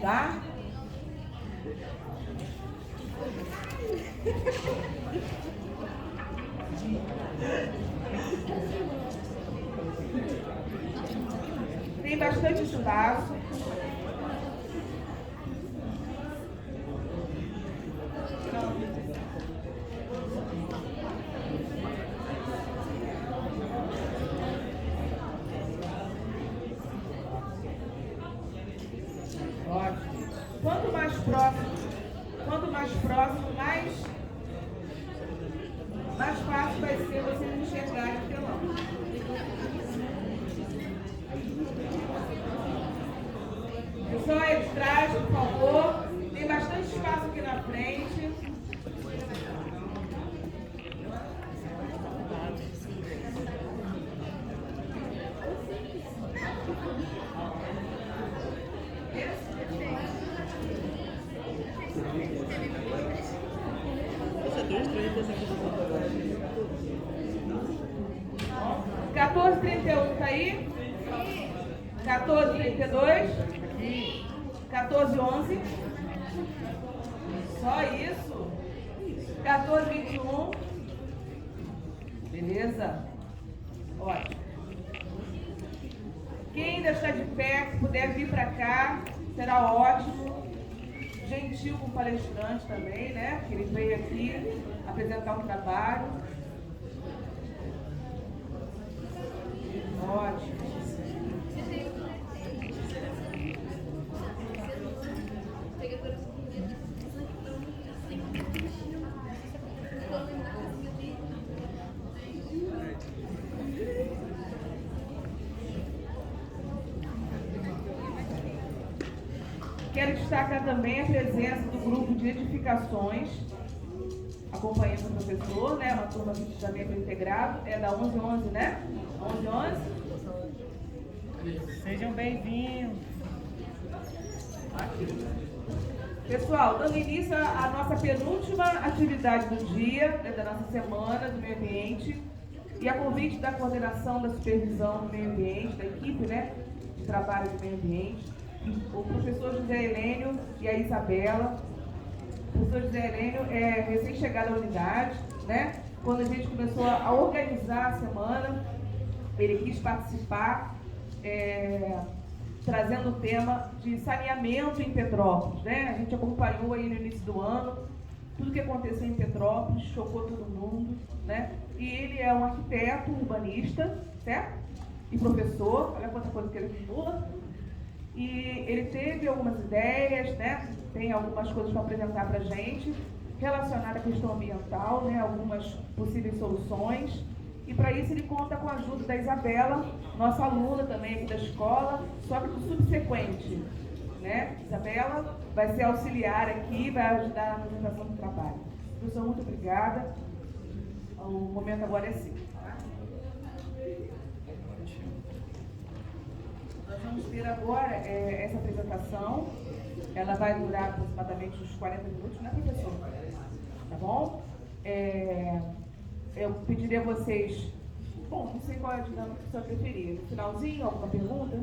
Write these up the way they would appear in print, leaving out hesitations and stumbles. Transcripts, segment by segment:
Tá? Tem bastante espaço. Ótimo. Quanto mais próximo, mais fácil vai ser você enxergar o telão. Pessoal aí de trás, por favor. Tem bastante espaço aqui na frente. Bom, 14h31 tá aí? 14h32? 14h11? Só isso? 14h21? Beleza? Ótimo. Quem ainda está de pé, se puder vir para cá, será ótimo. Gentil com o palestrante também, né? Que ele veio aqui apresentar um trabalho. Ótimo. Quero destacar também a presença do grupo de edificações, acompanhando o professor, né? Uma turma de membro integrado, é da 1111, né? 1111. Sejam bem-vindos. Pessoal, dando início à nossa penúltima atividade do dia, né, da nossa semana do meio ambiente, e a convite da coordenação da supervisão do meio ambiente, da equipe, né, de trabalho do meio ambiente, o professor José Helênio e a Isabela. O professor José Helênio é recém-chegado à unidade, né? Quando a gente começou a organizar a semana, ele quis participar, trazendo o tema de saneamento em Petrópolis, né? A gente acompanhou aí no início do ano tudo que aconteceu em Petrópolis, chocou todo mundo, né? E ele é um arquiteto urbanista, certo? E professor, olha quanta coisa que ele estimula. E ele teve algumas ideias, né? Tem algumas coisas para apresentar para a gente, relacionadas à questão ambiental, né? Algumas possíveis soluções. E para isso ele conta com a ajuda da Isabela, nossa aluna também aqui da escola, só que do subsequente, né? Isabela vai ser auxiliar aqui, vai ajudar na apresentação do trabalho. Professor, muito obrigada. O momento agora é seu. Nós vamos ter agora essa apresentação. Ela vai durar aproximadamente uns 40 minutos, né, professor? Tá bom? Eu pediria a vocês... Bom, não sei qual é a dinâmica que você preferir. No finalzinho, alguma pergunta?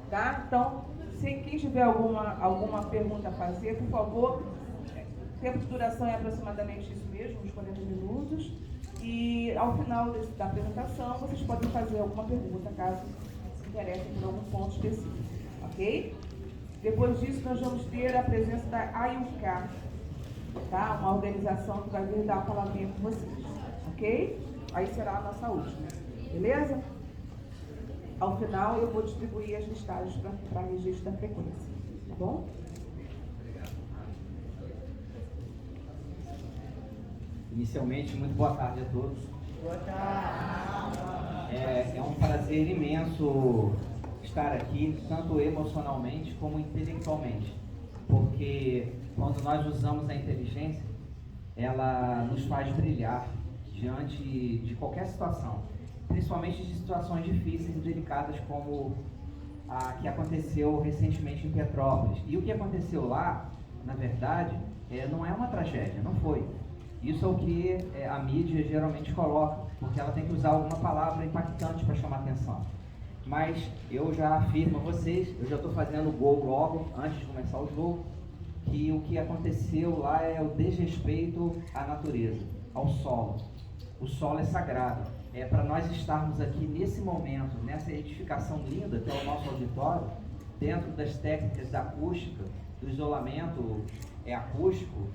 Tá? Então, se quem tiver alguma pergunta a fazer, por favor, o tempo de duração é aproximadamente isso mesmo, uns 40 minutos. E ao final da apresentação, vocês podem fazer alguma pergunta, caso se interessem por algum ponto específico, ok? Depois disso, nós vamos ter a presença da AIUCA, tá? Uma organização que vai vir dar falamento com vocês, ok? Aí será a nossa última, beleza? Ao final, eu vou distribuir as listagens para registro da frequência, tá bom? Inicialmente, muito boa tarde a todos. Boa tarde. É um prazer imenso estar aqui, tanto emocionalmente como intelectualmente, porque quando nós usamos a inteligência, ela nos faz brilhar diante de qualquer situação, principalmente de situações difíceis e delicadas como a que aconteceu recentemente em Petrópolis. E o que aconteceu lá, na verdade, não é uma tragédia, não foi. Isso é o que a mídia geralmente coloca, porque ela tem que usar alguma palavra impactante para chamar atenção. mas eu já afirmo a vocês, eu já estou fazendo gol logo, antes de começar o jogo, que o que aconteceu lá é o desrespeito à natureza, ao solo. O solo é sagrado. É para nós estarmos aqui nesse momento, nessa edificação linda que é o nosso auditório, dentro das técnicas da acústica, do isolamento acústico,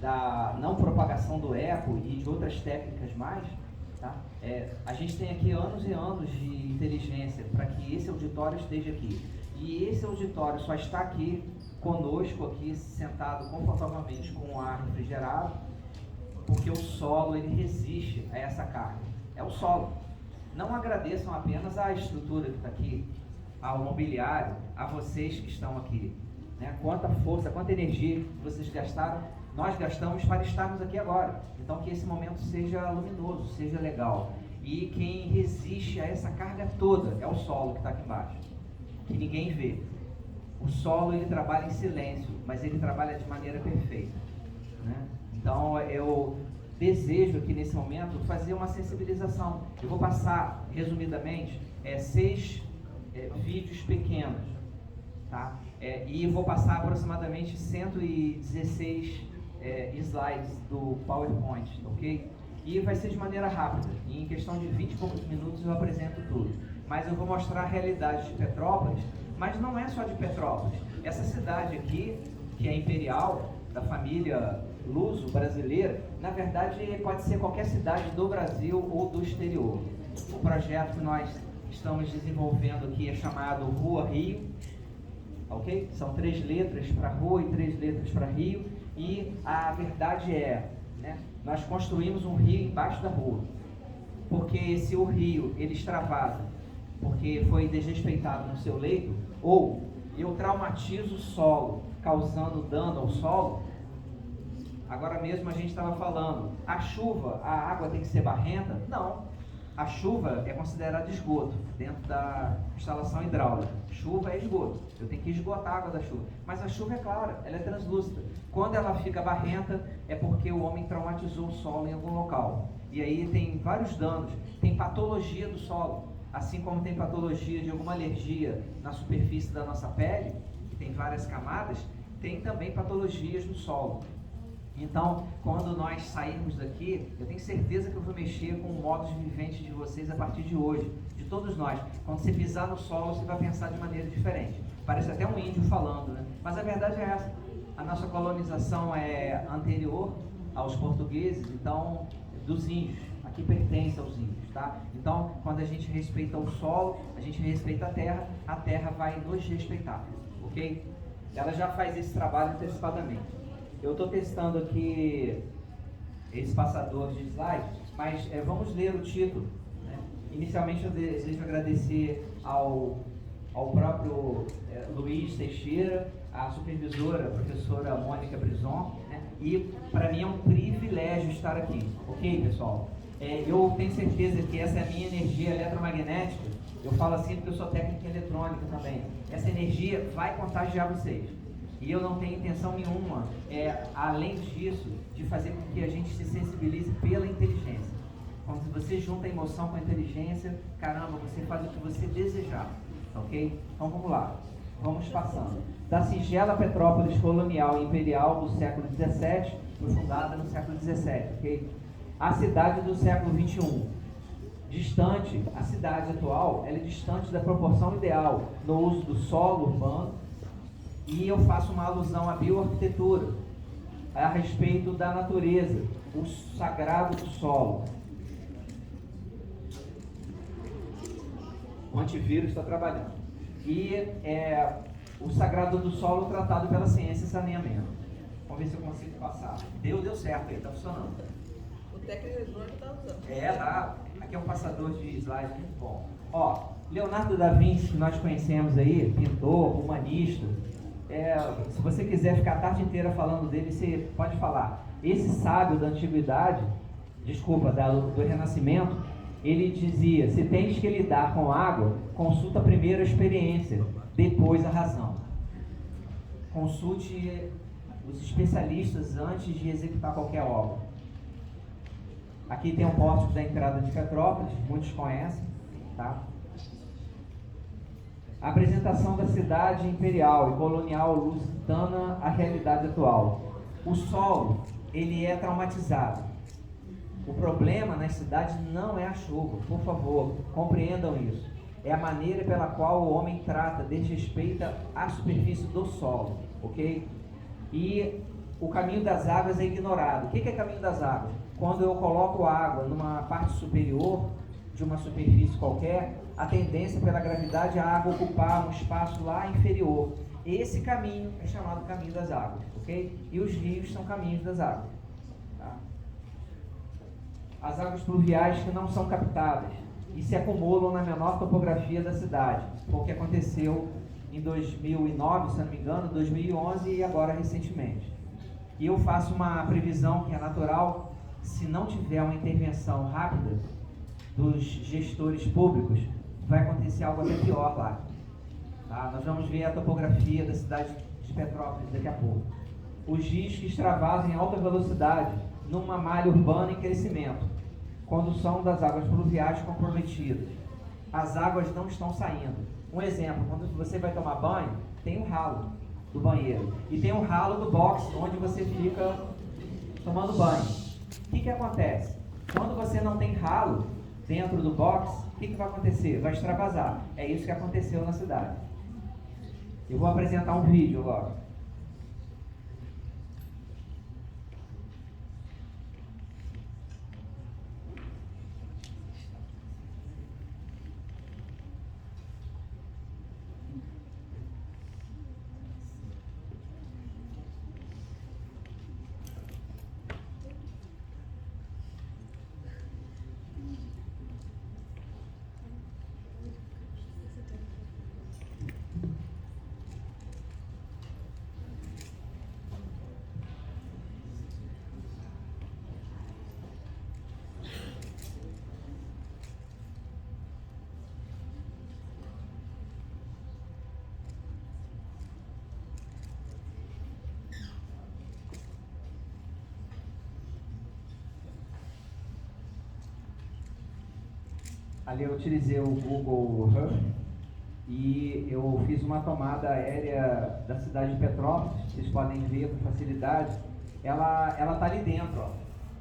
da não propagação do eco e de outras técnicas mais, tá? A gente tem aqui anos e anos de inteligência para que esse auditório esteja aqui. E esse auditório só está aqui conosco, aqui sentado confortavelmente com o ar refrigerado, porque o solo ele resiste a essa carga. É o solo. Não agradeçam apenas à estrutura que está aqui, ao mobiliário, a vocês que estão aqui, né? Quanta força, quanta energia que vocês gastaram, nós gastamos para estarmos aqui agora. Então que esse momento seja luminoso, seja legal. E quem resiste a essa carga toda é o solo que está aqui embaixo, que ninguém vê. O solo ele trabalha em silêncio, mas ele trabalha de maneira perfeita, né? Então eu desejo aqui nesse momento fazer uma sensibilização. Eu vou passar resumidamente 6 vídeos pequenos, tá? E vou passar aproximadamente 116 slides do PowerPoint, ok? E vai ser de maneira rápida, e em questão de 20 e poucos minutos eu apresento tudo. Mas eu vou mostrar a realidade de Petrópolis, mas não é só de Petrópolis. Essa cidade aqui, que é imperial, da família luso brasileira, na verdade pode ser qualquer cidade do Brasil ou do exterior. O projeto que nós estamos desenvolvendo aqui é chamado Rua Rio, ok? São 3 letras para rua e 3 letras para rio, e a verdade né, nós construímos um rio embaixo da rua, porque se o rio ele extravasa, porque foi desrespeitado no seu leito, ou eu traumatizo o solo, causando dano ao solo. Agora mesmo a gente estava falando, a chuva, a água tem que ser barrenta? Não. A chuva é considerada esgoto dentro da instalação hidráulica. Chuva é esgoto. Eu tenho que esgotar a água da chuva. Mas a chuva é clara, ela é translúcida. Quando ela fica barrenta, é porque o homem traumatizou o solo em algum local. E aí tem vários danos. Tem patologia do solo. Assim como tem patologia de alguma alergia na superfície da nossa pele, que tem várias camadas, tem também patologias no solo. Então, quando nós sairmos daqui, eu tenho certeza que eu vou mexer com o modo de vivente de vocês a partir de hoje, de todos nós. Quando você pisar no solo, você vai pensar de maneira diferente. Parece até um índio falando, né? Mas a verdade é essa. A nossa colonização é anterior aos portugueses, então, dos índios. Aqui pertence aos índios, tá? Então, quando a gente respeita o solo, a gente respeita a terra vai nos respeitar, ok? Ela já faz esse trabalho antecipadamente. Eu estou testando aqui esse passador de slides, mas vamos ler o título, né? Inicialmente eu desejo agradecer ao próprio Luiz Teixeira, a supervisora, a professora Mônica Brison, né? E para mim é um privilégio estar aqui, ok, pessoal? Eu tenho certeza que essa é a minha energia eletromagnética. Eu falo assim porque eu sou técnico em eletrônica também. Essa energia vai contagiar vocês. E eu não tenho intenção nenhuma, além disso, de fazer com que a gente se sensibilize pela inteligência. Quando você junta a emoção com a inteligência, caramba, você faz o que você desejar, ok? Então vamos lá, vamos passando. Da singela Petrópolis colonial e imperial do século XVII, foi fundada no século XVII, ok? A cidade do século XXI. Distante, a cidade atual, ela é distante da proporção ideal no uso do solo urbano. E eu faço uma alusão à bioarquitetura, a respeito da natureza, o sagrado do solo. O antivírus está trabalhando. E o sagrado do solo tratado pela ciência e saneamento. Vamos ver se eu consigo passar. Deu certo aí, está funcionando. O técnico eletrônico está usando. Tá. Aqui é um passador de slides muito bom. Ó, Leonardo da Vinci, que nós conhecemos aí, pintor, humanista. Se você quiser ficar a tarde inteira falando dele, você pode falar. Esse sábio da antiguidade, do Renascimento, ele dizia: se tens que lidar com água, consulta primeiro a experiência, depois a razão. Consulte os especialistas antes de executar qualquer obra. Aqui tem um pórtico da entrada de Petrópolis, muitos conhecem, tá? A apresentação da cidade imperial e colonial lusitana à realidade atual. O solo, ele é traumatizado. O problema nas cidades não é a chuva, por favor, compreendam isso. É a maneira pela qual o homem trata, desrespeita a superfície do solo, ok? E o caminho das águas é ignorado. O que é caminho das águas? Quando eu coloco água numa parte superior de uma superfície qualquer, a tendência pela gravidade é a água ocupar um espaço lá inferior. Esse caminho é chamado caminho das águas, ok? E os rios são caminhos das águas. Tá? As águas pluviais que não são captadas e se acumulam na menor topografia da cidade. Foi o que aconteceu em 2009, se não me engano, 2011 e agora recentemente. E eu faço uma previsão que é natural, se não tiver uma intervenção rápida dos gestores públicos, vai acontecer algo até pior lá. Tá? Nós vamos ver a topografia da cidade de Petrópolis daqui a pouco. Os rios que extravasam em alta velocidade numa malha urbana em crescimento. Condução das águas pluviais comprometidas. As águas não estão saindo. Um exemplo, quando você vai tomar banho, tem um ralo do banheiro e tem um ralo do box onde você fica tomando banho. O que acontece? Quando você não tem ralo dentro do box, o que vai acontecer? Vai extravasar. É isso que aconteceu na cidade. Eu vou apresentar um vídeo agora. Ali eu utilizei o Google Earth e eu fiz uma tomada aérea da cidade de Petrópolis. Vocês podem ver com facilidade. Ela está ali dentro. Ó.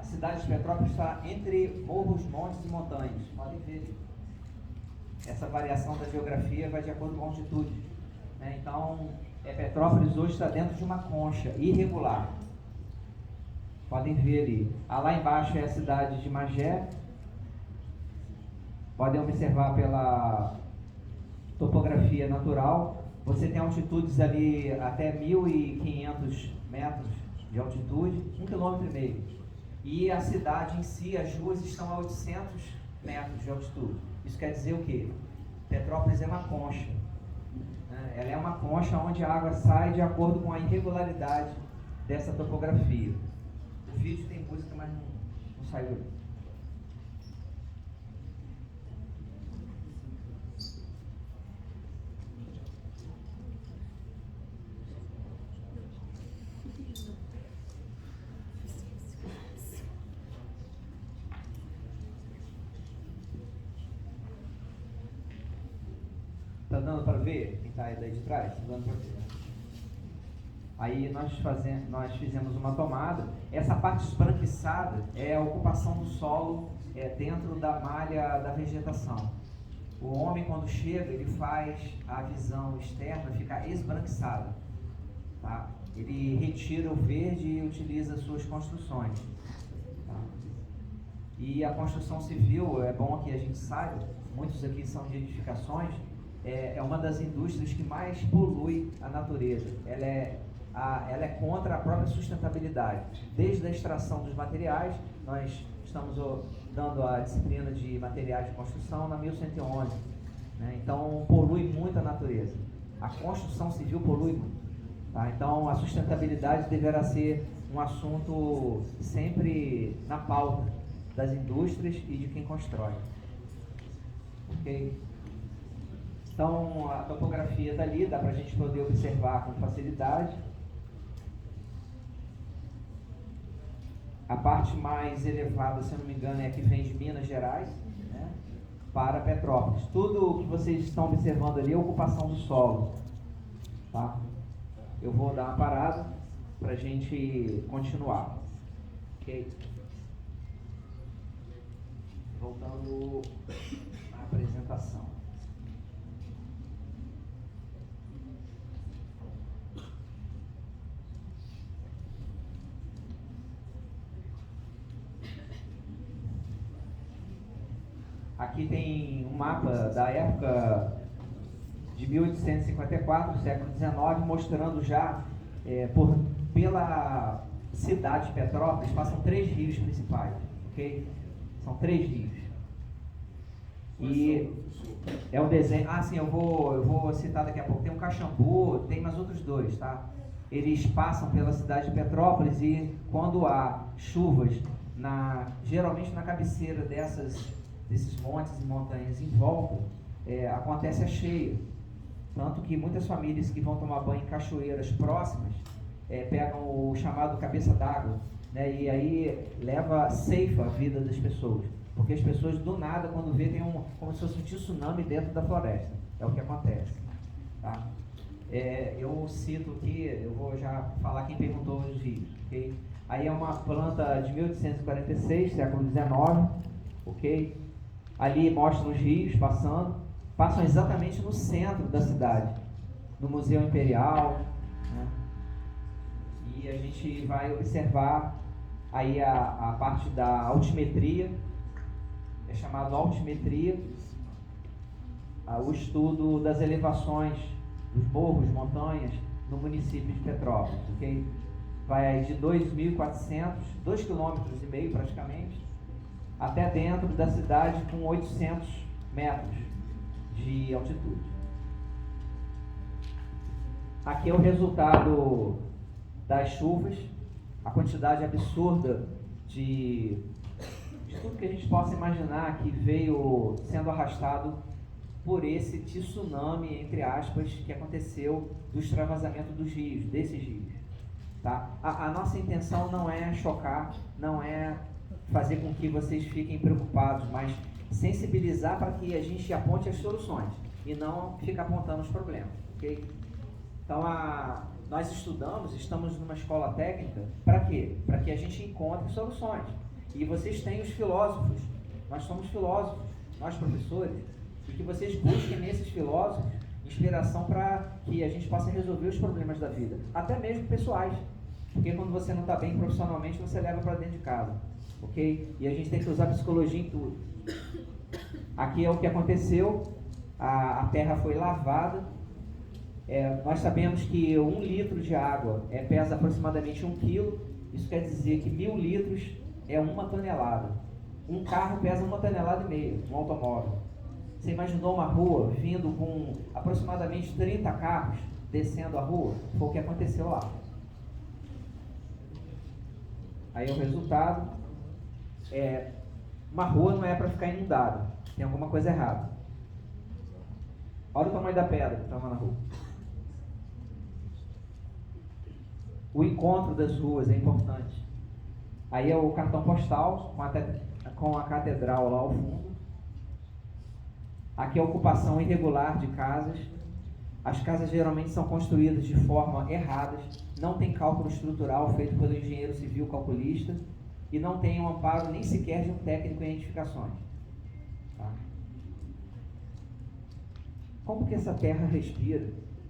A cidade de Petrópolis está entre morros, montes e montanhas. Podem ver. Essa variação da geografia vai de acordo com a altitude. Né? Então, Petrópolis hoje está dentro de uma concha irregular. Podem ver ali. Lá embaixo é a cidade de Magé. Podem observar pela topografia natural. Você tem altitudes ali até 1.500 metros de altitude, 1,5 km. E a cidade em si, as ruas estão a 800 metros de altitude. Isso quer dizer o quê? Petrópolis é uma concha. Né? Ela é uma concha onde a água sai de acordo com a irregularidade dessa topografia. O vídeo tem música, mas não saiu. Tá dando para ver? Quem está aí daí de trás? Tá dando para ver. Aí nós fizemos uma tomada. Essa parte esbranquiçada é a ocupação do solo dentro da malha da vegetação. O homem, quando chega, ele faz a visão externa ficar esbranquiçada. Tá? Ele retira o verde e utiliza suas construções. Tá? E a construção civil, é bom que a gente saiba, muitos aqui são de edificações, é uma das indústrias que mais polui a natureza. Ela é contra a própria sustentabilidade. Desde a extração dos materiais, nós estamos dando a disciplina de materiais de construção na 1111. Né? Então, polui muito a natureza. A construção civil polui muito. Tá? Então, a sustentabilidade deverá ser um assunto sempre na pauta das indústrias e de quem constrói. Ok? Então, a topografia está ali, dá para a gente poder observar com facilidade. A parte mais elevada, se eu não me engano, é a que vem de Minas Gerais. Né? para Petrópolis. Tudo o que vocês estão observando ali é ocupação do solo. Tá? Eu vou dar uma parada para a gente continuar. Ok? Voltando à apresentação. Aqui tem um mapa da época de 1854, século XIX, mostrando já pela cidade de Petrópolis passam 3 rios principais, ok? São 3 rios. E é o desenho. Ah, sim, eu vou citar daqui a pouco. Tem um Caxambu, tem mais outros 2, tá? Eles passam pela cidade de Petrópolis e quando há chuvas, geralmente na cabeceira desses montes e montanhas em volta, acontece a cheia. Tanto que muitas famílias que vão tomar banho em cachoeiras próximas pegam o chamado cabeça d'água, né? E aí ceifa a vida das pessoas. Porque as pessoas do nada, quando vê, tem como se fosse um tsunami dentro da floresta. É o que acontece. Tá? Eu cito aqui, eu vou já falar quem perguntou os rios. Okay? Aí é uma planta de 1846, século XIX. Ok? Ali mostram os rios passam exatamente no centro da cidade, no Museu Imperial, né? E a gente vai observar aí a parte da altimetria, é chamado altimetria, o estudo das elevações dos morros, montanhas, no município de Petrópolis, ok? Vai aí de 2.400, 2,5 km praticamente, até dentro da cidade com 800 metros de altitude. Aqui é o resultado das chuvas, a quantidade absurda de tudo que a gente possa imaginar que veio sendo arrastado por esse tsunami, entre aspas, que aconteceu do extravasamento dos rios, desses rios. Tá? A nossa intenção não é chocar, não é fazer com que vocês fiquem preocupados, mas sensibilizar para que a gente aponte as soluções e não ficar apontando os problemas, ok? Então, nós estamos numa escola técnica, para quê? Para que a gente encontre soluções. E vocês têm os filósofos, nós somos filósofos, nós professores, e que vocês busquem nesses filósofos inspiração para que a gente possa resolver os problemas da vida, até mesmo pessoais, porque quando você não está bem profissionalmente, você leva para dentro de casa, ok? E a gente tem que usar psicologia em tudo. Aqui é o que aconteceu, a terra foi lavada, nós sabemos que 1 litro de água pesa aproximadamente 1 quilo, isso quer dizer que 1.000 litros é 1 tonelada. Um carro pesa 1,5 toneladas, um automóvel. Você imaginou uma rua vindo com aproximadamente 30 carros descendo a rua? Foi o que aconteceu lá. Aí o resultado uma rua não é para ficar inundada, tem alguma coisa errada. Olha o tamanho da pedra que estava na rua. O encontro das ruas é importante. Aí é o cartão postal com a catedral lá ao fundo. Aqui é a ocupação irregular de casas. As casas geralmente são construídas de forma errada, não tem cálculo estrutural feito pelo engenheiro civil calculista e não tem um amparo nem sequer de um técnico em edificações. Tá? Como que essa terra respira?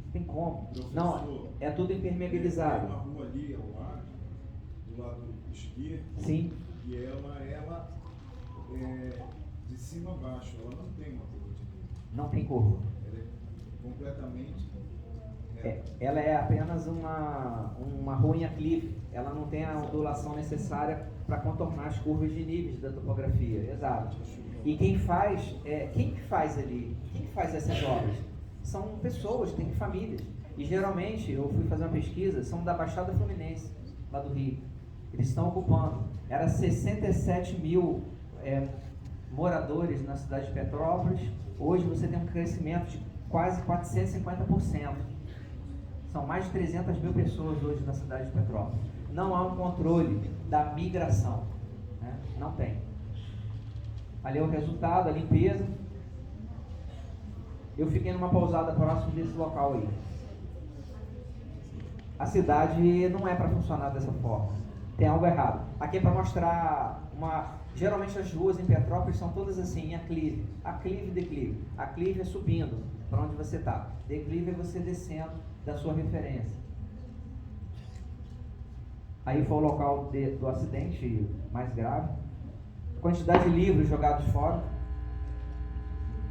Não tem como. Não, é tudo impermeabilizado. Tem uma rua ali ao lado, do lado esquerdo. Sim. E ela é de cima a baixo, ela não tem uma curva de nível. Não tem curva. Ela é completamente ela é apenas uma rua em aclive. Ela não tem a ondulação necessária para contornar as curvas de níveis da topografia. Exato. E quem que faz ali? Quem que faz essas obras? São pessoas, tem famílias. E geralmente, eu fui fazer uma pesquisa, são da Baixada Fluminense, lá do Rio. Eles estão ocupando. Era 67 mil moradores na cidade de Petrópolis. Hoje você tem um crescimento de quase 450%. São mais de 300 mil pessoas hoje na cidade de Petrópolis. Não há um controle da migração, né? Não tem. Ali é o resultado, a limpeza. Eu fiquei numa pousada próximo desse local aí. A cidade não é para funcionar dessa forma. Tem algo errado. Aqui é para mostrar Geralmente as ruas em Petrópolis são todas assim, em aclive. Aclive e declive. Aclive é subindo para onde você está. Declive é você descendo da sua referência. Aí foi o local do acidente mais grave. Quantidade de livros jogados fora.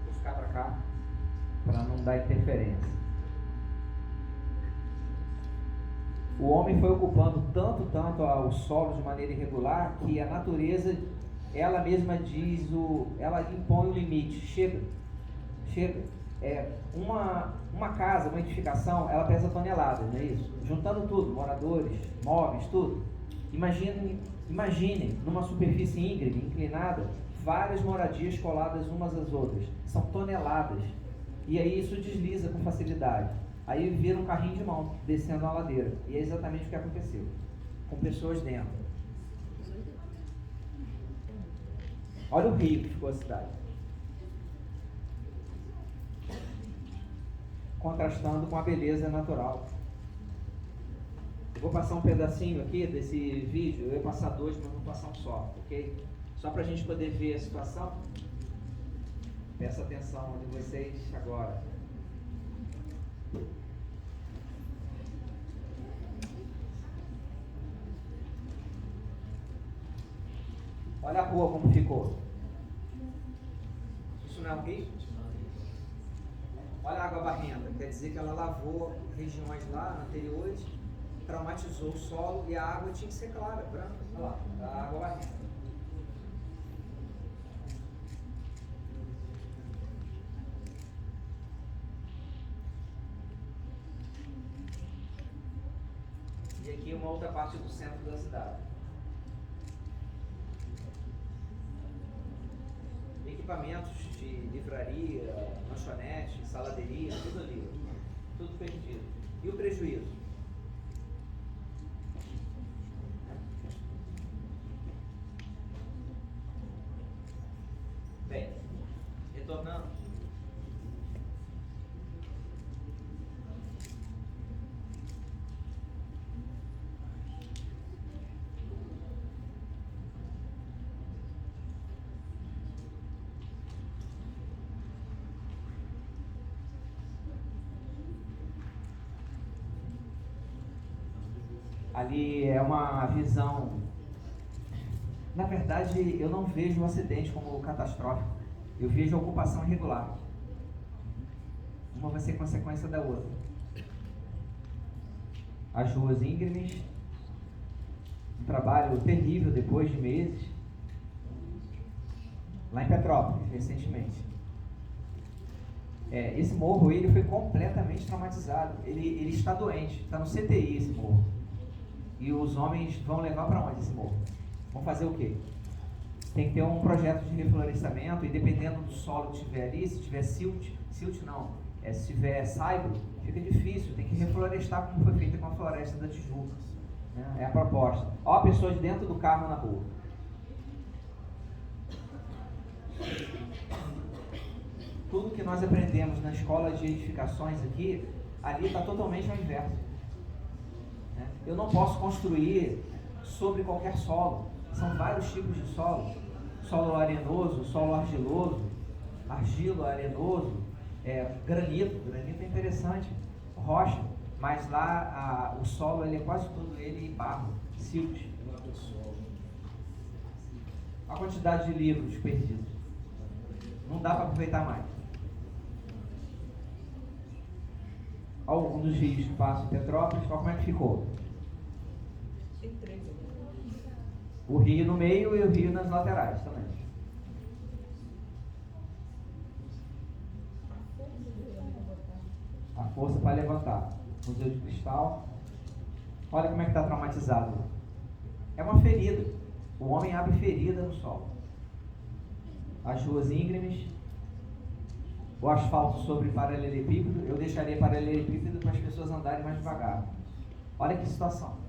Vou ficar para cá, para não dar interferência. O homem foi ocupando tanto o solo de maneira irregular que a natureza, ela mesma ela impõe o limite. Chega. Uma casa, uma edificação, ela pesa toneladas, não é isso? Juntando tudo, moradores, móveis, tudo. Imaginem numa superfície íngreme, inclinada, várias moradias coladas umas às outras. São toneladas. E aí isso desliza com facilidade. Aí vira um carrinho de mão, descendo a ladeira. E é exatamente o que aconteceu. Com pessoas dentro. Olha o rio que ficou a cidade. Contrastando com a beleza natural. Eu vou passar um pedacinho aqui desse vídeo. Eu ia passar dois, mas vou passar um só, ok? Só para a gente poder ver a situação. Peço atenção de vocês agora. Olha a rua como ficou. Isso não é um rio? Olha a água barrenta. Quer dizer que ela lavou regiões lá anteriores, traumatizou o solo e a água tinha que ser clara, branca. Olha lá, a água barrenta. E aqui uma outra parte do centro da cidade. Equipamentos de livraria, lanchonete, saladeria, tudo ali. Tudo perdido. E o prejuízo? Bem, retornando. Ali é uma visão. Na verdade, eu não vejo o acidente como catastrófico. Eu vejo a ocupação irregular. Uma vai ser consequência da outra. As ruas íngremes, um trabalho terrível depois de meses. Lá em Petrópolis, recentemente. Esse morro ele foi completamente traumatizado. Ele está doente, está no CTI esse morro. E os homens vão levar para onde esse morro? Vão fazer o quê? Tem que ter um projeto de reflorestamento e dependendo do solo que tiver ali, se tiver silt não, se tiver saibro, fica difícil, tem que reflorestar como foi feito com a floresta da Tijuca. Né? É a proposta. Ó, pessoas dentro do carro na rua. Tudo que nós aprendemos na escola de edificações aqui, ali está totalmente ao inverso. Eu não posso construir sobre qualquer solo. São vários tipos de solo. Solo arenoso, solo argiloso, argilo arenoso, granito. Granito é interessante. Rocha. Mas lá o solo ele é quase todo ele barro, silt. A quantidade de livros perdidos. Não dá para aproveitar mais. Alguns dos rios que passam em Petrópolis, olha como é que ficou. O rio no meio e o rio nas laterais também. A força para levantar. Museu de Cristal. Olha como é que está traumatizado. É uma ferida. O homem abre ferida no solo. As ruas íngremes. O asfalto sobre paralelepípedo. Eu deixaria paralelepípedo para as pessoas andarem mais devagar. Olha que situação.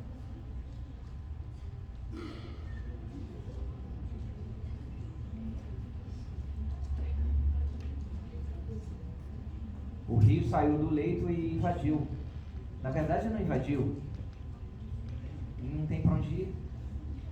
O rio saiu do leito e invadiu. Na verdade não invadiu. Não tem para onde ir.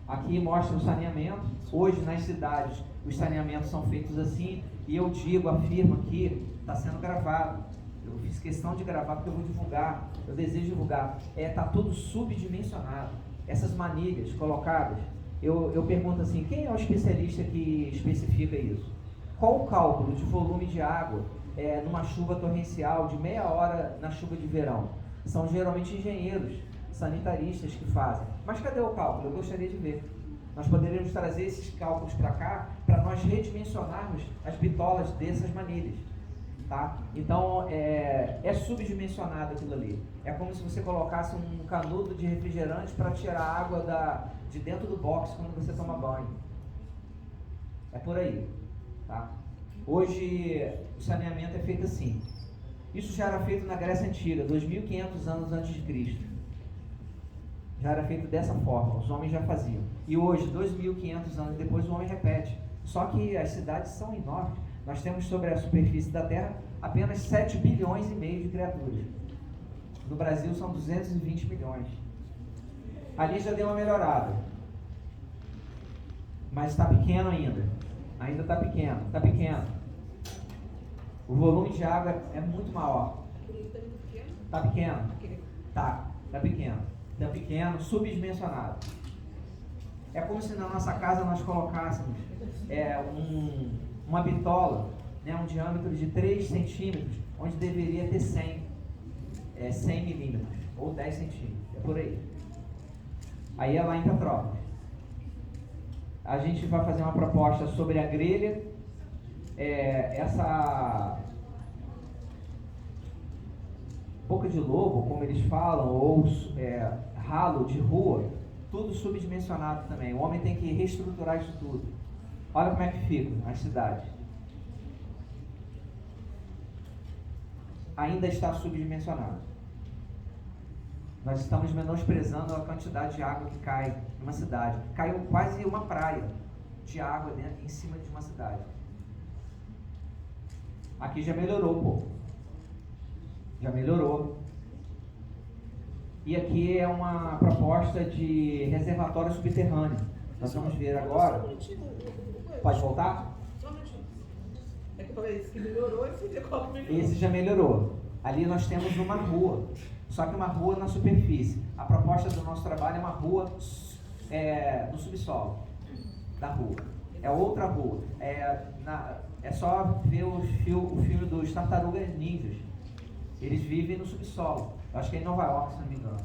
Aqui mostra o saneamento. Hoje nas cidades os saneamentos são feitos assim. E eu digo, afirmo aqui, está sendo gravado. Eu fiz questão de gravar porque eu vou divulgar. Eu desejo divulgar. Está tudo subdimensionado. Essas manilhas colocadas. Eu pergunto assim, quem é o especialista que especifica isso? Qual o cálculo de volume de água numa chuva torrencial de meia hora na chuva de verão? São geralmente engenheiros, sanitaristas que fazem. Mas cadê o cálculo? Eu gostaria de ver. Nós poderíamos trazer esses cálculos para cá para nós redimensionarmos as bitolas dessas manilhas. Tá? Então, é subdimensionado aquilo ali. É como se você colocasse um canudo de refrigerante para tirar a água de dentro do box quando você toma banho. É por aí. Tá? Hoje, o saneamento é feito assim. Isso já era feito na Grécia Antiga, 2.500 anos antes de Cristo. Já era feito dessa forma, os homens já faziam. E hoje, 2.500 anos depois, o homem repete. Só que as cidades são enormes. Nós temos sobre a superfície da Terra apenas 7 bilhões e meio de criaturas. No Brasil são 220 milhões. Ali já deu uma melhorada. Mas está pequeno ainda. Ainda está pequeno, está pequeno. O volume de água é muito maior. Está pequeno? Está pequeno. Está pequeno, subdimensionado. É como se na nossa casa nós colocássemos uma bitola, né, um diâmetro de 3 centímetros, onde deveria ter 100 milímetros, ou 10 centímetros, é por aí. Aí é lá em Petrópolis. A gente vai fazer uma proposta sobre a grelha, essa boca de lobo, como eles falam, ou ralo de rua, tudo subdimensionado também. O homem tem que reestruturar isso tudo. Olha como é que fica as cidades. Ainda está subdimensionado. Nós estamos menosprezando a quantidade de água que cai numa cidade. Caiu quase uma praia de água em cima de uma cidade. Aqui já melhorou um pouco. Já melhorou. E aqui é uma proposta de reservatório subterrâneo. Nós vamos ver agora. Pode voltar? Só um minutinho. É que eu falei, esse que melhorou, esse já melhorou. Ali nós temos uma rua. Só que uma rua na superfície. A proposta do nosso trabalho é uma rua no subsolo da rua. É outra rua. É só ver o filme dos Tartarugas Ninjas. Eles vivem no subsolo. Eu acho que é em Nova York, se não me engano.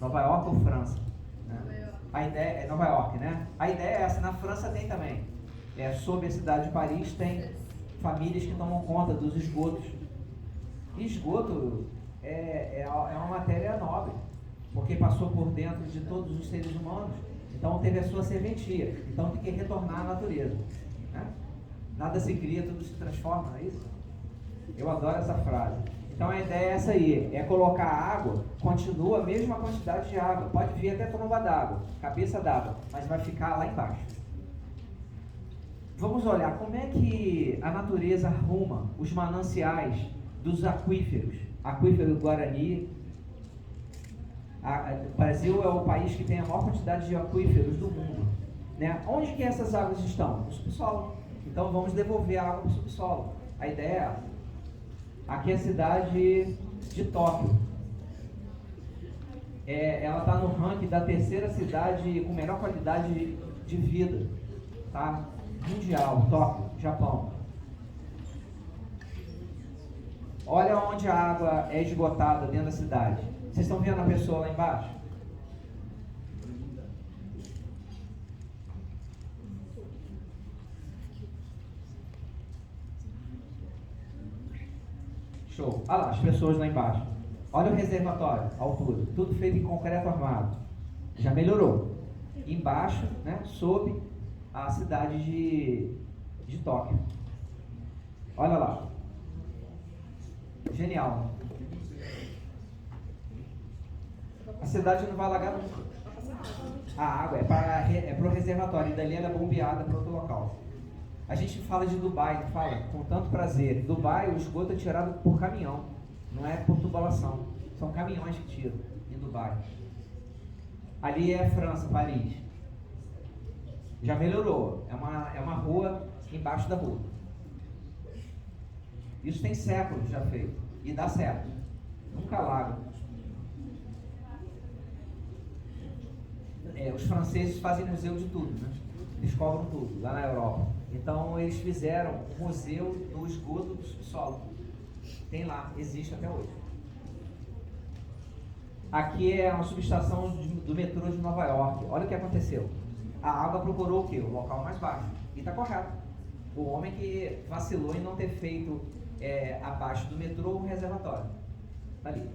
Nova York ou França. Né? A ideia é Nova York, né? A ideia é essa. Na França tem também. Sob a cidade de Paris tem famílias que tomam conta dos esgotos. E esgoto é uma matéria nobre, porque passou por dentro de todos os seres humanos, então teve a sua serventia, então tem que retornar à natureza. Né? Nada se cria, tudo se transforma, não é isso? Eu adoro essa frase. Então a ideia é essa aí, é colocar água, continua a mesma quantidade de água, pode vir até tromba d'água, cabeça d'água, mas vai ficar lá embaixo. Vamos olhar como é que a natureza arruma os mananciais dos aquíferos. Aquífero do Guarani. O Brasil é o país que tem a maior quantidade de aquíferos do mundo. Né? Onde que essas águas estão? No subsolo. Então vamos devolver a água para o subsolo. A ideia é essa. Aqui é a cidade de Tóquio. Ela está no ranking da terceira cidade com melhor qualidade de vida. Tá? Mundial, Tóquio, Japão. Olha onde a água é esgotada dentro da cidade. Vocês estão vendo a pessoa lá embaixo? Show. Olha lá, as pessoas lá embaixo. Olha o reservatório, a altura. Tudo feito em concreto armado. Já melhorou. Embaixo, né, sob a cidade de Tóquio. Olha lá. Genial. A cidade não vai alagar nunca. A água é para o reservatório. E dali ela é bombeada para outro local. A gente fala de Dubai, não fala? Com tanto prazer. Dubai, o esgoto é tirado por caminhão. Não é por tubulação. São caminhões que tiram em Dubai. Ali é França, Paris. Já melhorou. É uma rua embaixo da rua. Isso tem séculos já feito. E dá certo. Nunca larga. Os franceses fazem museu de tudo, né? Eles cobram tudo, lá na Europa. Então eles fizeram o museu do esgoto do subsolo. Tem lá, existe até hoje. Aqui é uma subestação do metrô de Nova York. Olha o que aconteceu. A água procurou o quê? O local mais baixo. E está correto. O homem que vacilou em não ter feito abaixo do metrô um reservatório. Está ali.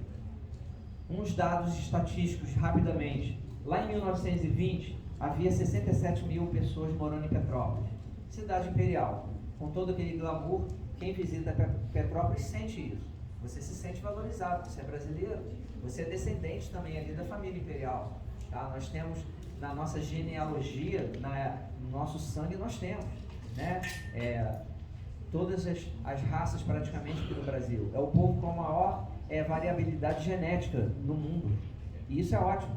Uns dados estatísticos, rapidamente. Lá em 1920, havia 67 mil pessoas morando em Petrópolis. Cidade imperial. Com todo aquele glamour, quem visita Petrópolis sente isso. Você se sente valorizado, você é brasileiro. Você é descendente também ali da família imperial. Tá? Nós temos, na nossa genealogia, no nosso sangue, nós temos, né? Todas as raças praticamente aqui no Brasil. É o povo com a maior variabilidade genética no mundo. E isso é ótimo,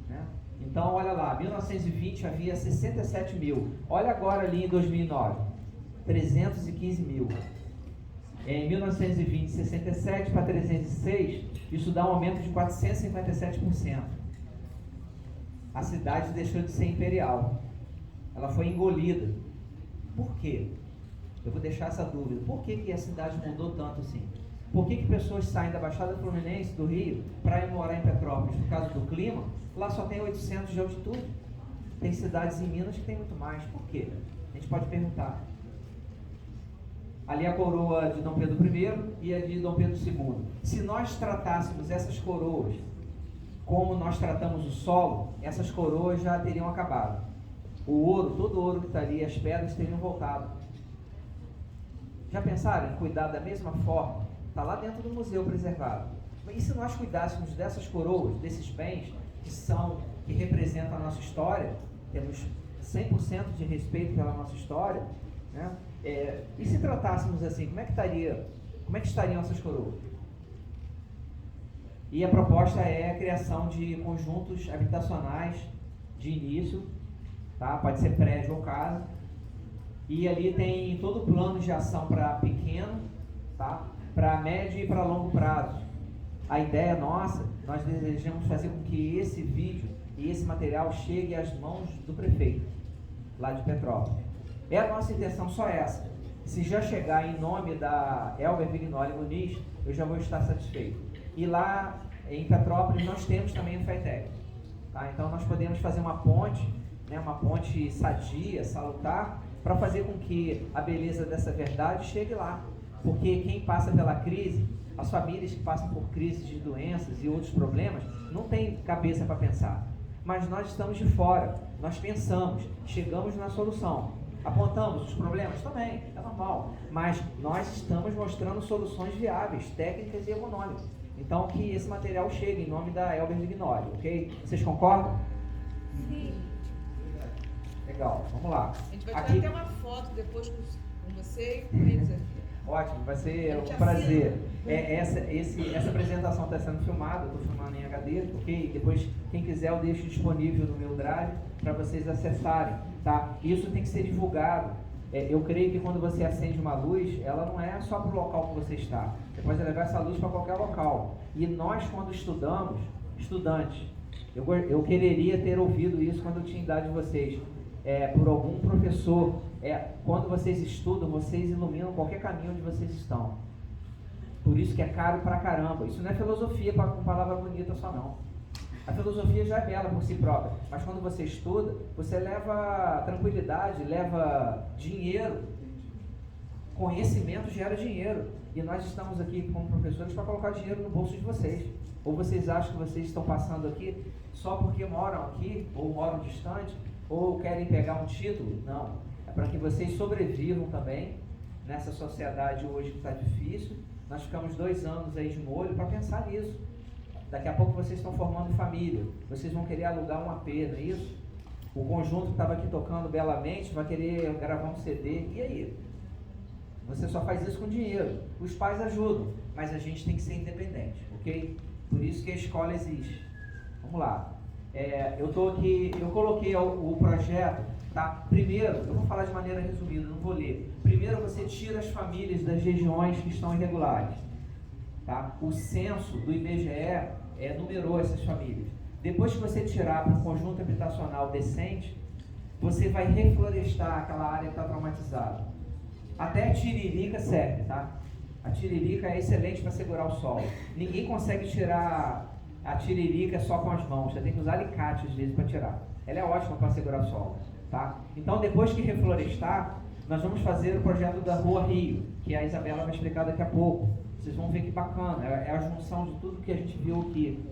né? Então, olha lá, 1920 havia 67 mil. Olha agora ali em 2009, 315 mil. Em 1920, 67 para 306, isso dá um aumento de 457%. A cidade deixou de ser imperial. Ela foi engolida. Por quê? Eu vou deixar essa dúvida. Por que a cidade mudou tanto assim? Por que pessoas saem da Baixada Fluminense, do Rio, para ir morar em Petrópolis? Por causa do clima? Lá só tem 800 de altitude. Tem cidades em Minas que tem muito mais. Por quê? A gente pode perguntar. Ali a coroa de Dom Pedro I e a de Dom Pedro II. Se nós tratássemos essas coroas como nós tratamos o solo, essas coroas já teriam acabado. O ouro, todo o ouro que está ali, as pedras teriam voltado. Já pensaram em cuidar da mesma forma? Está lá dentro do museu preservado. E se nós cuidássemos dessas coroas, desses bens que representam a nossa história, temos 100% de respeito pela nossa história, né? E se tratássemos assim, como é que estariam essas coroas? E a proposta é a criação de conjuntos habitacionais de início, tá? Pode ser prédio ou casa, e ali tem todo o plano de ação para pequeno, tá? Para médio e para longo prazo. A ideia nossa, nós desejamos fazer com que esse vídeo e esse material chegue às mãos do prefeito, lá de Petrópolis. É a nossa intenção só essa. Se já chegar em nome da Elber Vignoli Muniz, eu já vou estar satisfeito. E lá em Petrópolis nós temos também o FETEC. Tá? Então nós podemos fazer uma ponte, né, uma ponte sadia, salutar, para fazer com que a beleza dessa verdade chegue lá. Porque quem passa pela crise, as famílias que passam por crises de doenças e outros problemas, não tem cabeça para pensar. Mas nós estamos de fora, nós pensamos, chegamos na solução. Apontamos os problemas? Também, é normal. Mas nós estamos mostrando soluções viáveis, técnicas e econômicas. Então, que esse material chegue em nome da Elber Vignoli, ok? Vocês concordam? Sim. Legal, vamos lá. A gente vai tirar até uma foto depois com você e com eles aqui. Ótimo, vai ser um prazer. Essa apresentação está sendo filmada, eu estou filmando em HD, ok? Depois, quem quiser, eu deixo disponível no meu drive para vocês acessarem, tá? Isso tem que ser divulgado. Eu creio que quando você acende uma luz, ela não é só para o local que você está. Você pode levar essa luz para qualquer local. E nós, quando estudamos, estudantes, eu quereria ter ouvido isso quando eu tinha idade de vocês. Por algum professor, quando vocês estudam, vocês iluminam qualquer caminho onde vocês estão. Por isso que é caro pra caramba. Isso não é filosofia com palavra bonita só não. A filosofia já é bela por si própria, mas quando você estuda, você leva tranquilidade, leva dinheiro. Conhecimento gera dinheiro. E nós estamos aqui como professores para colocar dinheiro no bolso de vocês. Ou vocês acham que vocês estão passando aqui só porque moram aqui, ou moram distante, ou querem pegar um título? Não. É para que vocês sobrevivam também nessa sociedade hoje que está difícil. Nós ficamos 2 anos aí de molho para pensar nisso. Daqui a pouco vocês estão formando família. Vocês vão querer alugar um AP, não é isso? O conjunto que estava aqui tocando belamente vai querer gravar um CD. E aí? Você só faz isso com dinheiro. Os pais ajudam. mas a gente tem que ser independente, ok? Por isso que a escola existe. Vamos lá. Eu tô aqui, eu coloquei o projeto, tá? Primeiro, eu vou falar de maneira resumida, não vou ler. Primeiro você tira as famílias das regiões que estão irregulares, tá? O censo do IBGE numerou essas famílias. Depois que você tirar para um conjunto habitacional decente, você vai reflorestar aquela área que está traumatizada. Até a tiririca serve, tá? A tiririca é excelente para segurar o solo. Ninguém consegue tirar a tiririca só com as mãos. Você tem que usar alicate às vezes para tirar. Ela é ótima para segurar o solo, tá? Então, depois que reflorestar, nós vamos fazer o projeto da Rua Rio, que a Isabela vai explicar daqui a pouco. Vocês vão ver que bacana. É a junção de tudo que a gente viu aqui.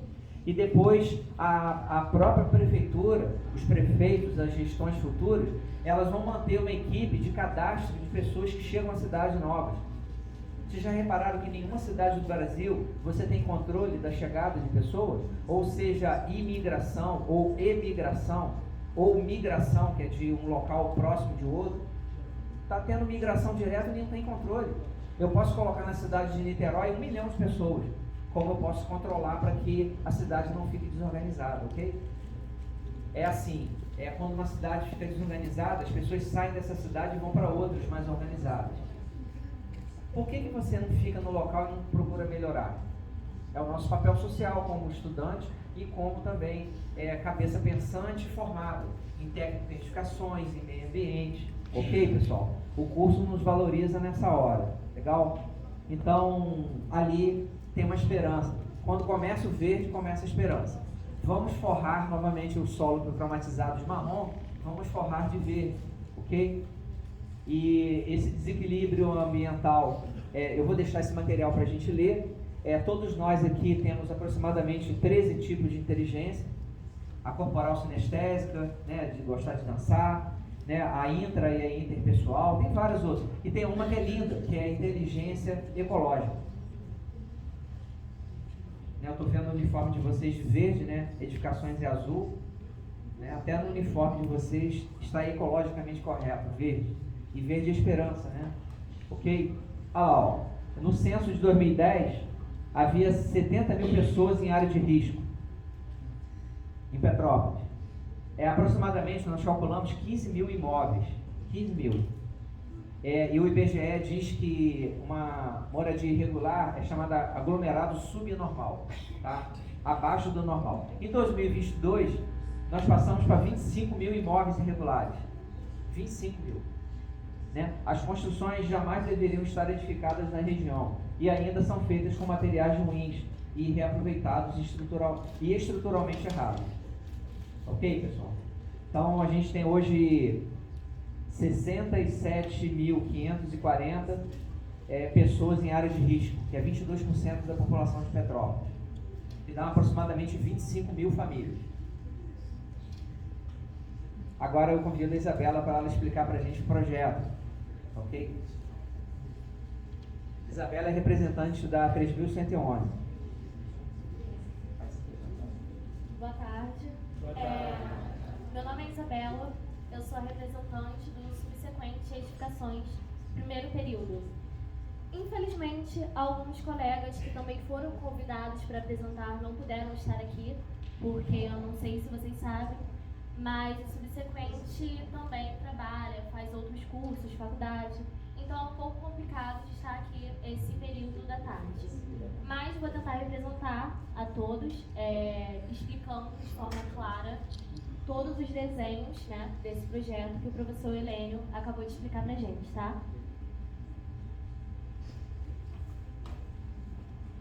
E depois a própria prefeitura, os prefeitos, as gestões futuras, elas vão manter uma equipe de cadastro de pessoas que chegam à cidade novas. Vocês já repararam que em nenhuma cidade do Brasil você tem controle da chegada de pessoas? Ou seja, imigração ou emigração, ou migração, que é de um local próximo de outro. Está tendo migração direta e não tem controle. Eu posso colocar na cidade de Niterói 1 milhão de pessoas. Como eu posso controlar para que a cidade não fique desorganizada, ok? É assim, quando uma cidade fica desorganizada, as pessoas saem dessa cidade e vão para outras mais organizadas. Por que você não fica no local e não procura melhorar? É o nosso papel social como estudante e como também cabeça pensante formada em técnico de edificações, em meio ambiente. Ok, pessoal? O curso nos valoriza nessa hora, legal? Então, ali tem uma esperança. Quando começa o verde, começa a esperança. Vamos forrar novamente o solo traumatizado de marrom, vamos forrar de verde, ok? E esse desequilíbrio ambiental, eu vou deixar esse material para a gente ler. Todos nós aqui temos aproximadamente 13 tipos de inteligência. A corporal sinestésica, né, de gostar de dançar, né, a intra e a interpessoal, tem várias outras. E tem uma que é linda, que é a inteligência ecológica. Eu estou vendo o uniforme de vocês de verde, né? Edificações é azul, né? Até no uniforme de vocês está ecologicamente correto, verde. E verde é esperança, né? Ok? Ó, no censo de 2010, havia 70 mil pessoas em área de risco, em Petrópolis. Aproximadamente, nós calculamos 15 mil imóveis. 15 mil. E o IBGE diz que uma moradia irregular é chamada aglomerado subnormal, tá? Abaixo do normal. Em 2022, nós passamos para 25 mil imóveis irregulares. 25 mil. Né? As construções jamais deveriam estar edificadas na região e ainda são feitas com materiais ruins e reaproveitados e estruturalmente errados. Ok, pessoal? Então, a gente tem hoje 67.540 pessoas em área de risco, que é 22% da população de Petrópolis, e dá aproximadamente 25 mil famílias. Agora eu convido a Isabela para ela explicar para a gente o projeto, ok? Isabela é representante da 3.111. Boa tarde. Meu nome é Isabela, eu sou a representante do subsequente edificações, primeiro período. Infelizmente, alguns colegas que também foram convidados para apresentar não puderam estar aqui, porque eu não sei se vocês sabem, mas o subsequente também trabalha, faz outros cursos, faculdade, então é um pouco complicado de estar aqui esse período da tarde. Mas vou tentar representar a todos, explicando de forma clara todos os desenhos, né, desse projeto que o professor Helênio acabou de explicar pra gente, tá?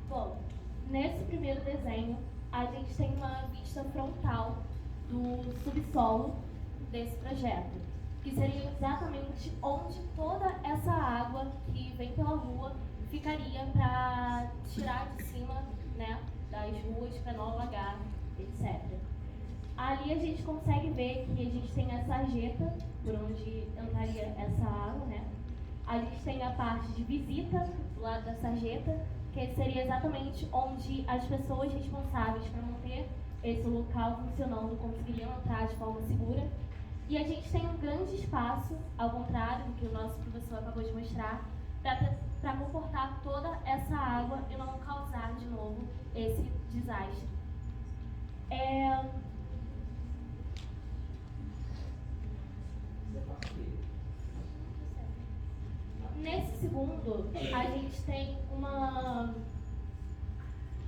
Bom, nesse primeiro desenho, a gente tem uma vista frontal do subsolo desse projeto, que seria exatamente onde toda essa água que vem pela rua ficaria para tirar de cima, né, das ruas para não alagar, etc. Ali a gente consegue ver que a gente tem a sarjeta, por onde entraria essa água, né? A gente tem a parte de visita, do lado da sarjeta, que seria exatamente onde as pessoas responsáveis para manter esse local funcionando conseguiriam entrar de forma segura. E a gente tem um grande espaço, ao contrário do que o nosso professor acabou de mostrar, para comportar toda essa água e não causar de novo esse desastre. Nesse segundo, a gente tem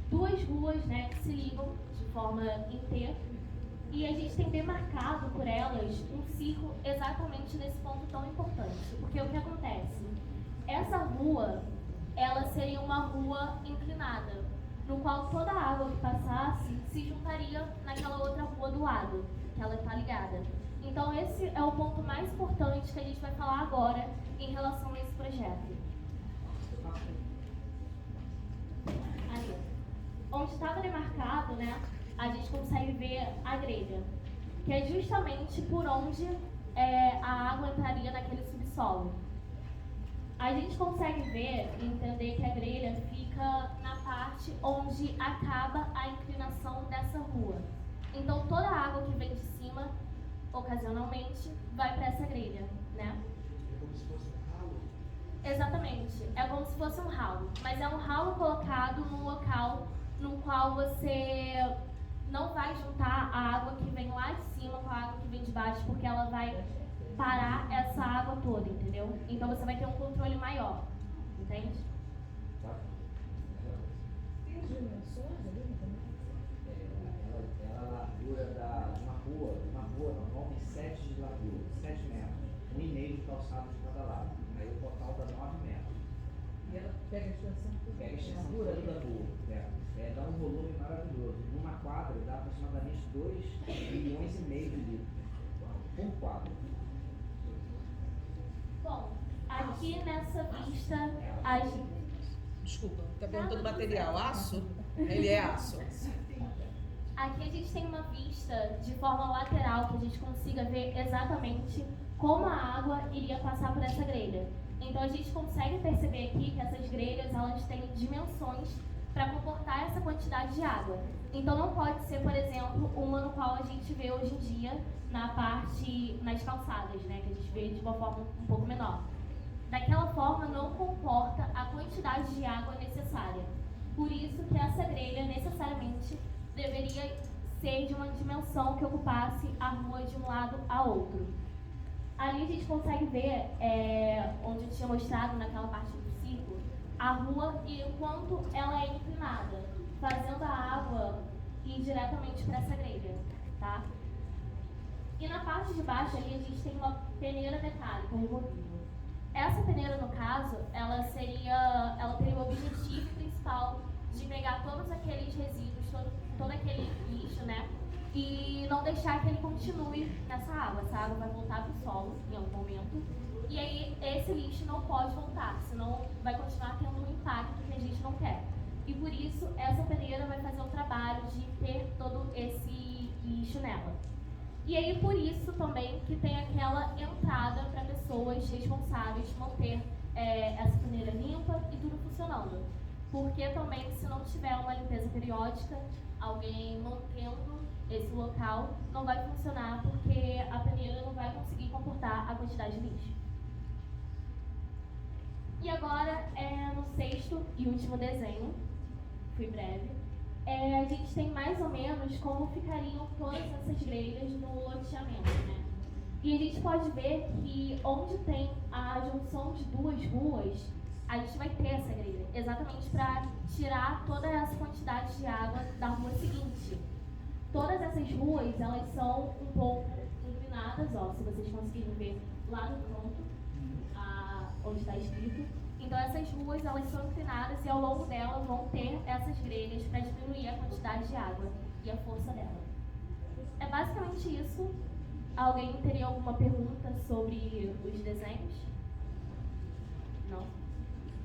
duas ruas, né, que se ligam de forma inteira, e a gente tem demarcado por elas um círculo exatamente nesse ponto tão importante. Porque o que acontece? Essa rua, ela seria uma rua inclinada, no qual toda a água que passasse se juntaria naquela outra rua do lado, que ela está ligada. Então esse é o ponto mais importante que a gente vai falar agora em relação a esse projeto. Ali, onde estava demarcado, né, a gente consegue ver a grelha, que é justamente por onde a água entraria naquele subsolo. A gente consegue ver e entender que a grelha fica na parte onde acaba a inclinação dessa rua. Então toda a água que vem de cima, ocasionalmente, vai para essa grelha, né? É como se fosse um ralo? Exatamente, é como se fosse um ralo, mas é um ralo colocado num local no qual você não vai juntar a água que vem lá de cima com a água que vem de baixo, porque ela vai parar essa água toda, entendeu? Então você vai ter um controle maior, entende? Tem dimensões ali também? Ela largura uma rua normal tem 7 de largura, 7 metros, 1,5 de calçado de cada lado. Aí o total dá 9 metros. E ela pega a extensão Pega a extensão toda da rua, dá um volume maravilhoso. Numa quadra dá aproximadamente 2,5 milhões de litros por quadra. Bom, aqui nessa vista, Desculpa, tá perguntando material. Aço? Ele é aço. aqui a gente tem uma vista de forma lateral que a gente consiga ver exatamente como a água iria passar por essa grelha. Então a gente consegue perceber aqui que essas grelhas elas têm dimensões para comportar essa quantidade de água. Então não pode ser, por exemplo, uma no qual a gente vê hoje em dia nas calçadas, né, que a gente vê de uma forma um pouco menor. Daquela forma não comporta a quantidade de água necessária. Por isso que essa grelha necessariamente deveria ser de uma dimensão que ocupasse a rua de um lado a outro. Ali a gente consegue ver, onde eu tinha mostrado naquela parte do círculo, a rua e o quanto ela é inclinada, fazendo a água ir diretamente para essa grelha, tá? E na parte de baixo ali a gente tem uma peneira metálica removível. Essa peneira, no caso, ela teria o objetivo principal de pegar todos aqueles resíduos, todo aquele lixo, né? E não deixar que ele continue nessa água. Essa água vai voltar para o solo em algum momento. E aí esse lixo não pode voltar, senão vai continuar tendo um impacto que a gente não quer. E por isso essa peneira vai fazer o trabalho de ter todo esse lixo nela. E aí por isso também que tem aquela entrada para pessoas responsáveis manter essa peneira limpa e tudo funcionando. Porque também se não tiver uma limpeza periódica, alguém mantendo esse local, não vai funcionar porque a peneira não vai conseguir comportar a quantidade de lixo. E agora, no sexto e último desenho, fui breve, a gente tem mais ou menos como ficariam todas essas grelhas no loteamento, né? E a gente pode ver que onde tem a junção de duas ruas, a gente vai ter essa grelha, exatamente para tirar toda essa quantidade de água da rua seguinte. Todas essas ruas, elas são um pouco inclinadas, ó, se vocês conseguirem ver lá no canto, onde está escrito. Então essas ruas, elas são inclinadas e ao longo delas vão ter essas grelhas para diminuir a quantidade de água e a força dela. É basicamente isso. Alguém teria alguma pergunta sobre os desenhos? Não?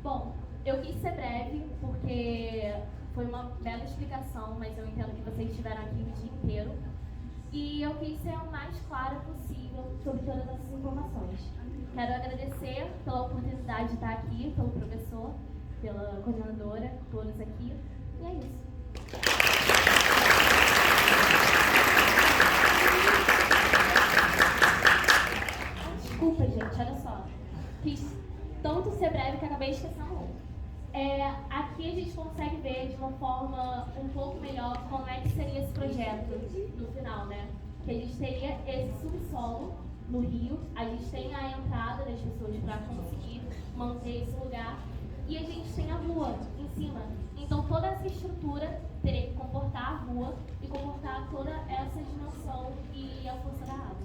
Bom, eu quis ser breve porque foi uma bela explicação, mas eu entendo que vocês estiveram aqui o dia inteiro. E eu quis ser o mais clara possível sobre todas essas informações. Quero agradecer pela oportunidade de estar aqui, pelo professor, pela coordenadora, todos aqui. E é isso. Desculpa, gente, olha só. Quis tanto ser breve que acabei no final, né? Que a gente teria esse subsolo no rio, a gente tem a entrada das pessoas para conseguir manter esse lugar e a gente tem a rua em cima. Então toda essa estrutura teria que comportar a rua e comportar toda essa dimensão e a força da água.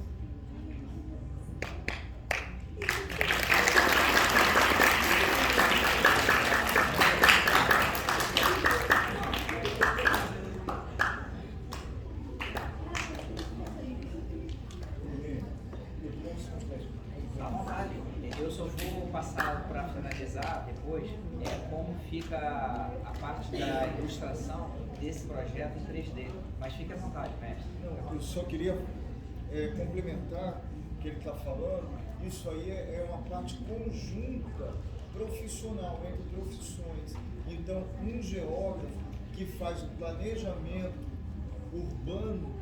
À vontade. Eu só vou passar para finalizar depois como fica a parte da ilustração desse projeto em 3D. Mas fique à vontade, mestre. Não, eu só queria complementar o que ele está falando. Isso aí é uma parte conjunta, profissional, entre profissões. Então, um geógrafo que faz o planejamento urbano,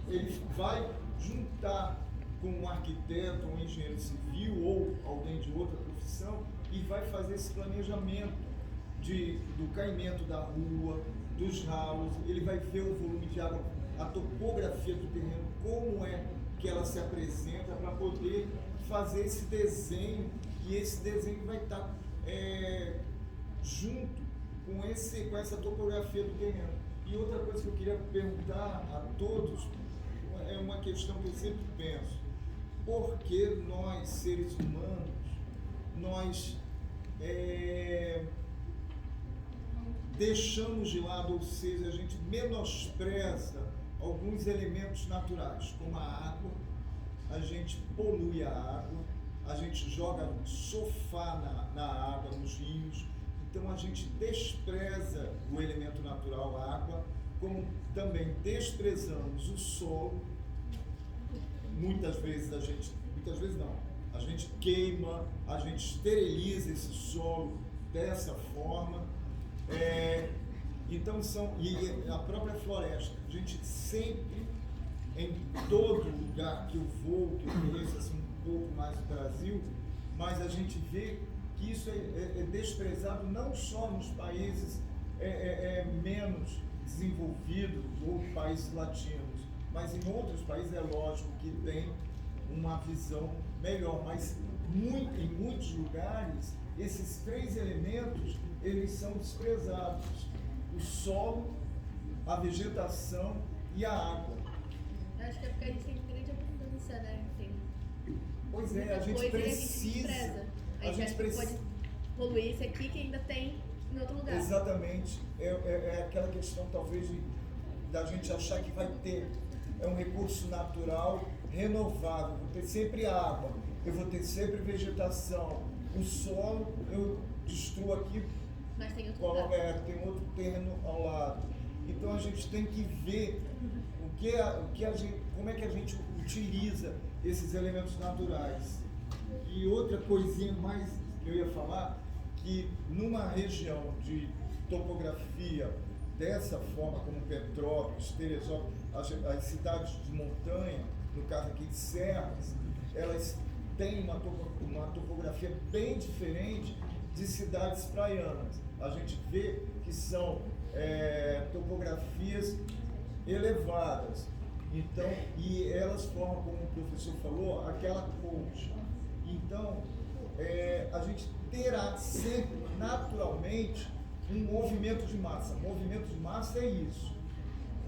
ele vai juntar com um arquiteto, um engenheiro civil ou alguém de outra profissão e vai fazer esse planejamento do caimento da rua, dos ralos, ele vai ver o volume de água, a topografia do terreno, como é que ela se apresenta para poder fazer esse desenho, e esse desenho vai estar junto com essa topografia do terreno. E outra coisa que eu queria perguntar a todos, é uma questão que eu sempre penso: por que nós, seres humanos, nós deixamos de lado, ou seja, a gente menospreza alguns elementos naturais, como a água, a gente polui a água, a gente joga sofá na água, nos rios, então a gente despreza o elemento natural, a água, como também desprezamos o solo. Muitas vezes a gente queima, a gente esteriliza esse solo dessa forma. Então e a própria floresta, a gente sempre, em todo lugar que eu vou, que eu conheço assim, um pouco mais do Brasil, mas a gente vê que isso é desprezado não só nos países menos desenvolvidos ou países latinos, mas em outros países é lógico que tem uma visão melhor, mas em muitos lugares esses três elementos eles são desprezados: o solo, a vegetação e a água. Eu acho que é porque a gente tem grande abundância, né? Pois é, a gente precisa. A gente pode poluir esse aqui que ainda tem em outro lugar. Exatamente. É aquela questão talvez da gente achar que vai ter um recurso natural renovável, vou ter sempre água, eu vou ter sempre vegetação, o solo eu destruo aqui, mas tem outro lugar. Tem outro terreno ao lado. Então a gente tem que ver como é que a gente utiliza esses elementos naturais. E outra coisinha mais que eu ia falar, que numa região de topografia dessa forma, como Petrópolis, Teresópolis, as cidades de montanha, no caso aqui de serras, elas têm uma topografia bem diferente de cidades praianas. A gente vê que são topografias elevadas, então, e elas formam, como o professor falou, aquela colcha. Então, a gente terá sempre, naturalmente, um movimento de massa. Movimento de massa é isso: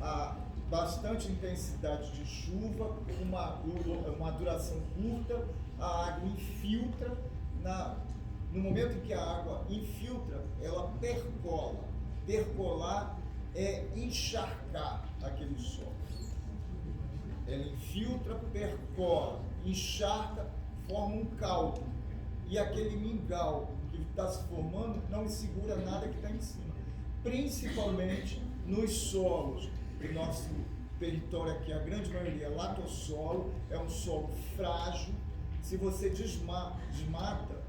a bastante intensidade de chuva, uma duração curta, a água infiltra. No momento em que a água infiltra, ela percola. Percolar é encharcar aquele solo. Ela infiltra, percola, encharca, forma um caldo. E aquele mingau que está se formando não segura nada que está em cima. Principalmente nos solos do nosso território aqui, a grande maioria é latossolo, é um solo frágil. Se você desmata,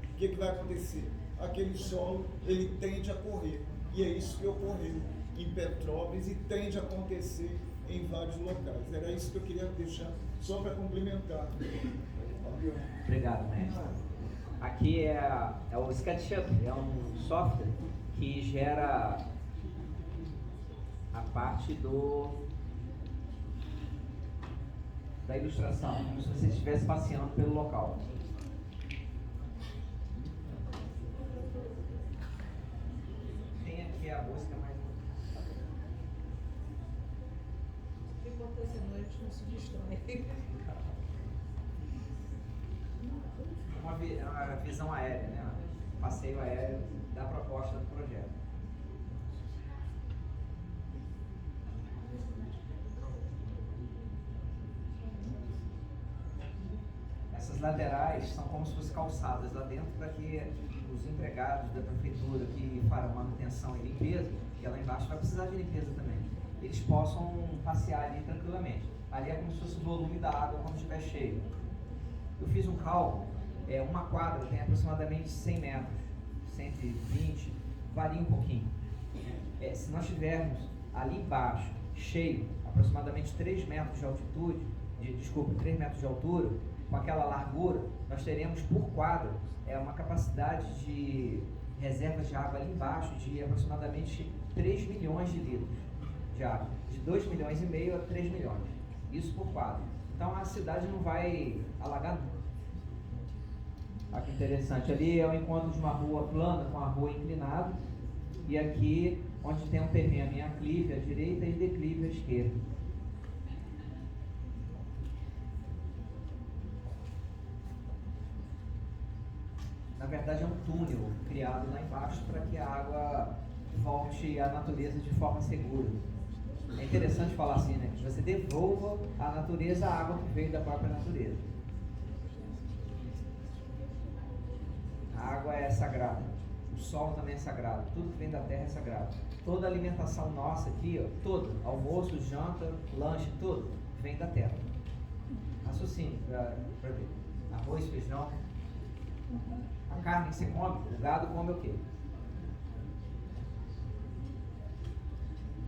o que vai acontecer? Aquele solo, ele tende a correr. E é isso que ocorreu em Petrópolis e tende a acontecer em vários locais. Era isso que eu queria deixar, só para complementar. Obrigado, mestre. Aqui é o SketchUp, é um software que gera a parte da ilustração, como se você estivesse passeando pelo local. Tem aqui a música mais. O que acontece à noite não se distrai. Uma visão aérea, né? Passeio aéreo da proposta do projeto. Essas laterais são como se fossem calçadas lá dentro para que os empregados da prefeitura que farão manutenção e limpeza, que lá embaixo vai precisar de limpeza também, eles possam passear ali tranquilamente. Ali é como se fosse o volume da água quando estiver cheio. Eu fiz um cálculo, uma quadra tem aproximadamente 100 metros, 120, varia um pouquinho. Se nós tivermos ali embaixo, cheio, aproximadamente 3 metros de altitude, 3 metros de altura, com aquela largura, nós teremos por quadra uma capacidade de reservas de água ali embaixo de aproximadamente 3 milhões de litros de água, de 2 milhões e meio a 3 milhões, isso por quadra. Então a cidade não vai alagar nunca. Olha que interessante, ali é o encontro de uma rua plana com a rua inclinada, e aqui onde tem um terreno em aclive à direita e declive à esquerda. Na verdade é um túnel criado lá embaixo para que a água volte à natureza de forma segura. É interessante falar assim, né? Que você devolva à natureza a água que veio da própria natureza. A água é sagrada, o solo também é sagrado, tudo que vem da terra é sagrado. Toda a alimentação nossa aqui, ó, toda, almoço, janta, lanche, tudo, vem da terra. Raciocínio, para ver. Arroz, feijão. A carne que você come, o gado come o quê?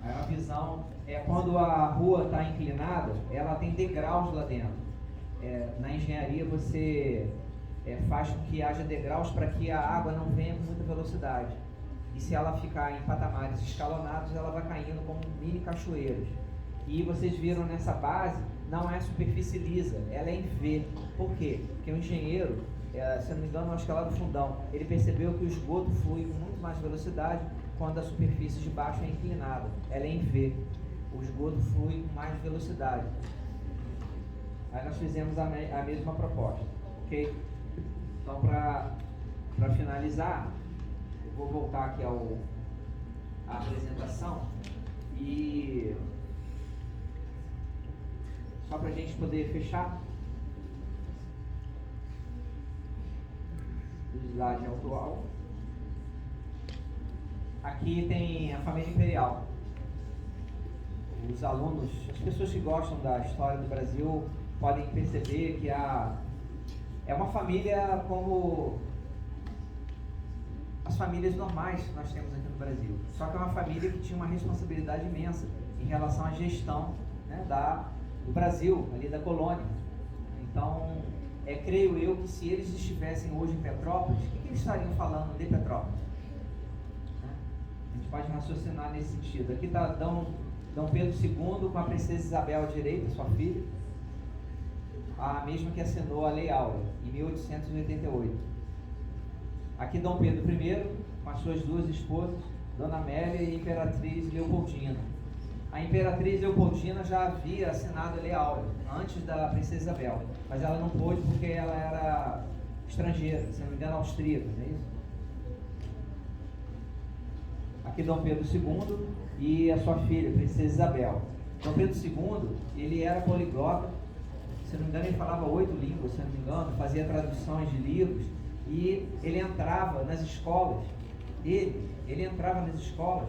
Aí a visão quando a rua está inclinada, ela tem degraus lá dentro. Na engenharia você faz com que haja degraus para que a água não venha com muita velocidade. E se ela ficar em patamares escalonados, ela vai caindo como mini cachoeiras. E vocês viram nessa base, não é superfície lisa, ela é em V. Por quê? Porque o engenheiro, se eu não me engano, acho que é lá do fundão, ele percebeu que o esgoto flui com muito mais velocidade quando a superfície de baixo é inclinada, ela é em V. O esgoto flui com mais velocidade. Aí nós fizemos a mesma proposta, ok? Então, para finalizar, eu vou voltar aqui à apresentação e só para a gente poder fechar o slide atual. Aqui tem a família imperial. Os alunos, as pessoas que gostam da história do Brasil podem perceber que é uma família como as famílias normais que nós temos aqui no Brasil. Só que é uma família que tinha uma responsabilidade imensa em relação à gestão, né, do Brasil, ali da colônia. Então, creio eu que se eles estivessem hoje em Petrópolis, o que eles estariam falando de Petrópolis? A gente pode raciocinar nesse sentido. Aqui está Dom Pedro II com a princesa Isabel à direita, sua filha, a mesma que assinou a Lei Áurea, em 1888. Aqui Dom Pedro I, com as suas duas esposas, Dona Amélia e a Imperatriz Leopoldina. A Imperatriz Leopoldina já havia assinado a Lei Áurea, antes da princesa Isabel, mas ela não pôde porque ela era estrangeira, se não me engano, austríaca, não é isso? Aqui Dom Pedro II e a sua filha, princesa Isabel. Dom Pedro II, ele era poliglota, se não me engano ele falava 8 línguas, se não me engano, fazia traduções de livros, e ele entrava nas escolas, ele entrava nas escolas,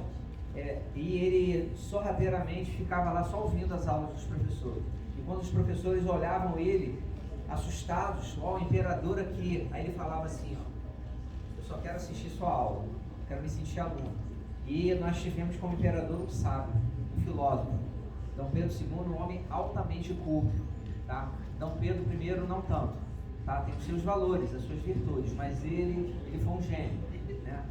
e ele sorrateiramente ficava lá só ouvindo as aulas dos professores. E quando os professores olhavam ele, assustados, ó, o imperador aqui, aí ele falava assim, ó, eu só quero assistir sua aula, quero me sentir aluno. E nós tivemos como imperador um sábio, um filósofo. Dom Pedro II, um homem altamente culto, tá? Dom Pedro I não tanto, tá? Tem os seus valores, as suas virtudes, mas ele foi um gênio, né?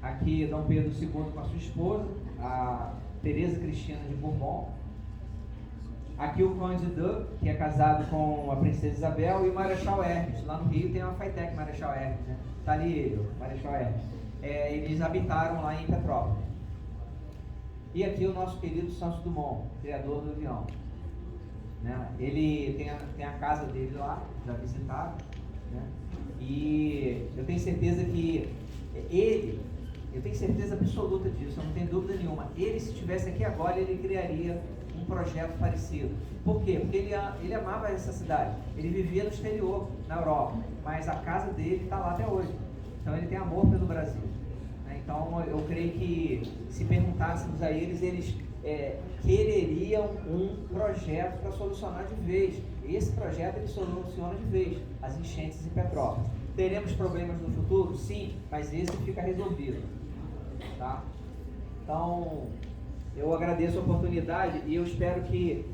Aqui Dom Pedro II com a sua esposa, a Teresa Cristina de Bourbon. Aqui o Conde Duc, que é casado com a Princesa Isabel, e o Marechal Hermes. Lá no Rio tem uma Fitec Marechal Hermes, né? Tá ali o Marechal Hermes. Eles habitaram lá em Petrópolis. E aqui o nosso querido Santos Dumont, criador do avião. Né? Ele tem a casa dele lá, já visitaram, né? E eu tenho certeza que eu tenho certeza absoluta disso, eu não tenho dúvida nenhuma. Ele, se estivesse aqui agora, ele criaria um projeto parecido. Por quê? Porque ele amava essa cidade. Ele vivia no exterior, na Europa, mas a casa dele está lá até hoje. Então ele tem amor pelo Brasil. Então eu creio que se perguntássemos a eles quereriam um projeto para solucionar de vez. Esse projeto ele soluciona de vez as enchentes em Petrópolis. Teremos problemas no futuro? Sim, mas esse fica resolvido. Tá? Então, eu agradeço a oportunidade e eu espero que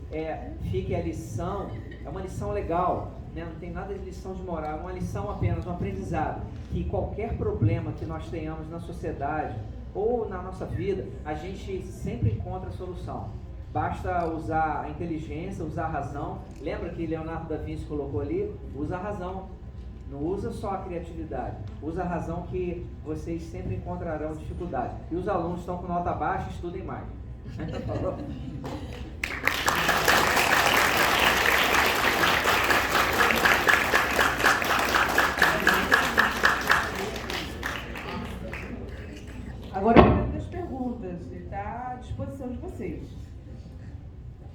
fique a lição. É uma lição legal, né? Não tem nada de lição de moral, é uma lição apenas, um aprendizado. Que qualquer problema que nós tenhamos na sociedade ou na nossa vida, a gente sempre encontra a solução. Basta usar a inteligência, usar a razão. Lembra que Leonardo da Vinci colocou ali? Usa a razão. Não usa só a criatividade. Usa a razão que vocês sempre encontrarão dificuldade. E os alunos estão com nota baixa, estudem mais. Falou? Agora eu tenho as perguntas, ele está à disposição de vocês.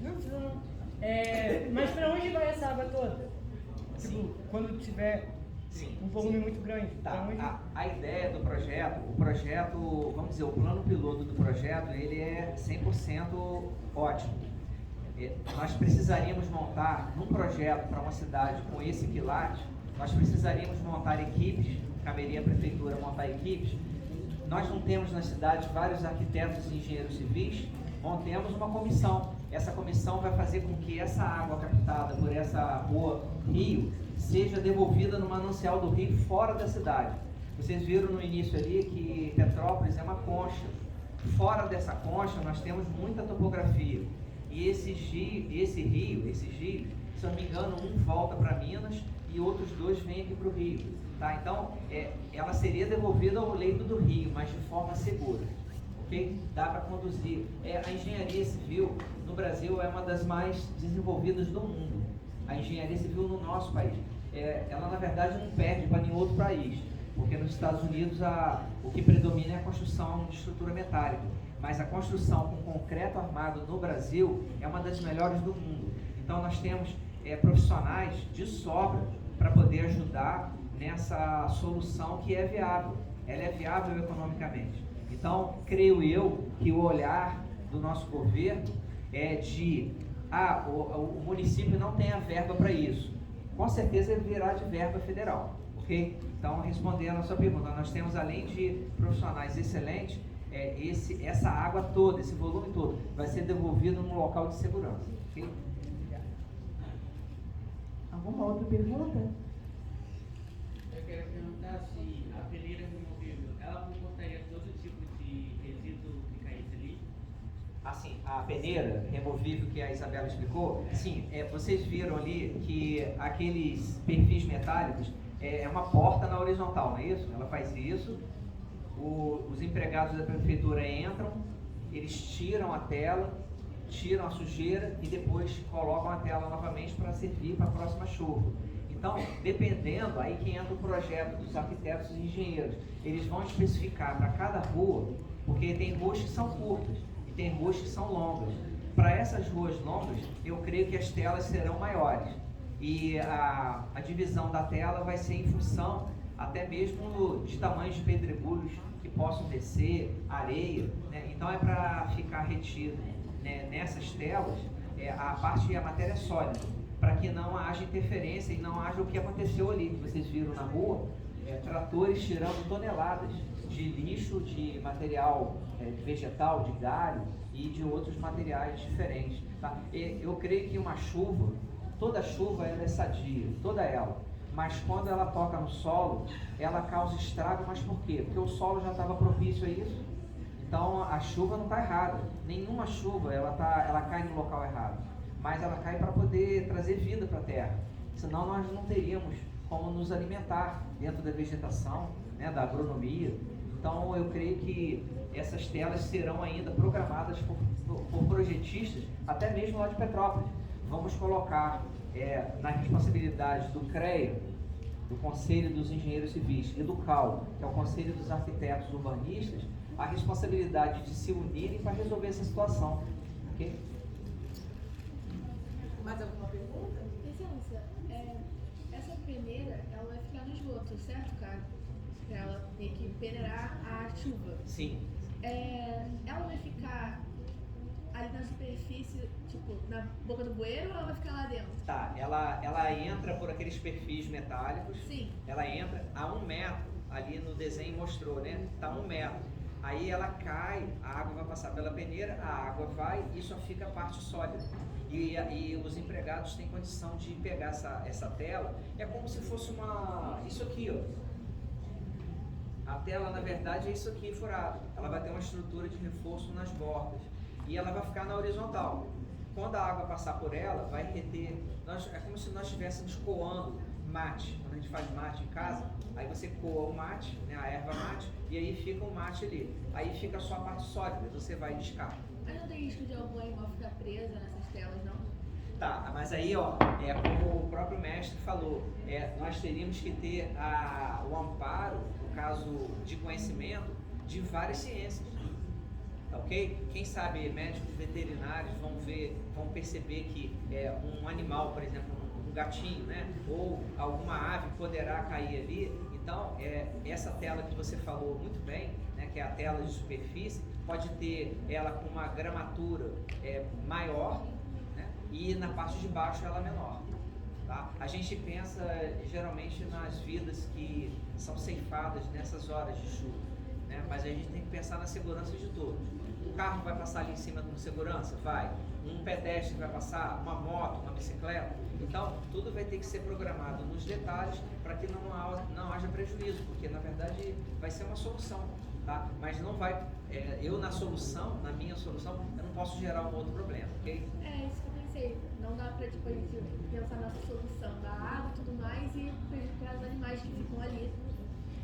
Não precisa não. Mas pra onde vai essa água toda? Tipo, quando tiver um volume muito grande. Tá. Onde... A ideia do projeto, vamos dizer, o plano piloto do projeto, ele é 100% ótimo. Nós precisaríamos montar, num projeto para uma cidade com esse quilate, nós precisaríamos montar equipes, caberia a prefeitura montar equipes. Nós não temos na cidade vários arquitetos e engenheiros civis, montemos uma comissão. Essa comissão vai fazer com que essa água captada por essa rua Rio seja devolvida no manancial do Rio fora da cidade. Vocês viram no início ali que Petrópolis é uma concha. Fora dessa concha nós temos muita topografia. E esse rio, se eu não me engano, um volta para Minas e outros dois vêm aqui para o Rio. Tá? Então, ela seria devolvida ao leito do rio, mas de forma segura. Okay? Dá para conduzir. A engenharia civil no Brasil é uma das mais desenvolvidas do mundo. A engenharia civil no nosso país. Ela, na verdade, não perde para nenhum outro país. Porque nos Estados Unidos o que predomina é a construção de estrutura metálica. Mas a construção com concreto armado no Brasil é uma das melhores do mundo. Então, nós temos profissionais de sobra para poder ajudar nessa solução que é viável. Ela é viável economicamente. Então, creio eu que o olhar do nosso governo é de o município não tem a verba para isso. Com certeza ele virá de verba federal. Ok? Então, respondendo a sua pergunta, nós temos, além de profissionais excelentes, essa água toda, esse volume todo, vai ser devolvido num local de segurança. Ok? Alguma outra pergunta? Eu quero perguntar se a peneira removível, ela comportaria todo tipo de resíduo que caísse ali? Assim, a peneira removível que a Isabela explicou, sim, vocês viram ali que aqueles perfis metálicos é uma porta na horizontal, não é isso? Ela faz isso, os empregados da prefeitura entram, eles tiram a tela, tiram a sujeira e depois colocam a tela novamente para servir para a próxima chuva. Então, dependendo, aí que entra o projeto dos arquitetos e engenheiros, eles vão especificar para cada rua, porque tem ruas que são curtas e tem ruas que são longas. Para essas ruas longas, eu creio que as telas serão maiores e a divisão da tela vai ser em função até mesmo de tamanhos de pedregulhos que possam descer, areia, né? Então é para ficar retido, né, nessas telas a parte, a matéria sólida, para que não haja interferência e não haja o que aconteceu ali, que vocês viram na rua, tratores tirando toneladas de lixo, de material vegetal, de galho e de outros materiais diferentes. Tá? Eu creio que uma chuva, toda chuva ela é sadia, toda ela, mas quando ela toca no solo, ela causa estrago, mas por quê? Porque o solo já estava propício a isso. Então a chuva não está errada, nenhuma chuva ela cai no local errado, mas ela cai para poder trazer vida para a terra. Senão nós não teríamos como nos alimentar dentro da vegetação, né, da agronomia. Então eu creio que essas telas serão ainda programadas por projetistas, até mesmo lá de Petrópolis. Vamos colocar na responsabilidade do CREA, do Conselho dos Engenheiros Civis, e do CAL, que é o Conselho dos Arquitetos Urbanistas, a responsabilidade de se unirem para resolver essa situação. Okay? Mais alguma pergunta? Licença, essa peneira, ela vai ficar no esgoto, certo, cara? Pra ela ter que peneirar a chuva. Sim. Ela vai ficar ali na superfície, tipo, na boca do bueiro, ou ela vai ficar lá dentro? Tá, ela entra por aqueles perfis metálicos. Sim. Ela entra a 1 metro, ali no desenho mostrou, né? Tá 1 metro. Aí ela cai, a água vai passar pela peneira, a água vai e só fica a parte sólida. E os empregados têm condição de pegar essa tela. É como se fosse isso aqui, ó. A tela, na verdade, é isso aqui furado. Ela vai ter uma estrutura de reforço nas bordas. E ela vai ficar na horizontal. Quando a água passar por ela, vai reter. É como se nós estivéssemos coando mate. Quando a gente faz mate em casa, aí você coa o mate, né, a erva mate, e aí fica o mate ali. Aí fica só a parte sólida, você vai descar. Mas não tem risco de algum animal ficar preso nessas telas, não? Tá, mas aí, ó, como o próprio mestre falou, nós teríamos que ter o amparo, no caso de conhecimento, de várias ciências. Ok? Quem sabe médicos veterinários vão perceber que um animal, por exemplo, um gatinho, né, ou alguma ave poderá cair ali. Então, essa tela que você falou muito bem, né, que é a tela de superfície, pode ter ela com uma gramatura maior, né, e na parte de baixo ela menor. Tá? A gente pensa geralmente nas vidas que são ceifadas nessas horas de chuva, né, mas a gente tem que pensar na segurança de todos. Um carro vai passar ali em cima com segurança? Vai. Um pedestre vai passar? Uma moto, uma bicicleta? Então, tudo vai ter que ser programado nos detalhes para que não haja prejuízo, porque na verdade vai ser uma solução, tá? Mas não vai, na minha solução, eu não posso gerar um outro problema, ok? É isso que eu pensei. Não dá pra, tipo, a gente pensar nessa solução da água e tudo mais e prejudicar os animais que ficam ali.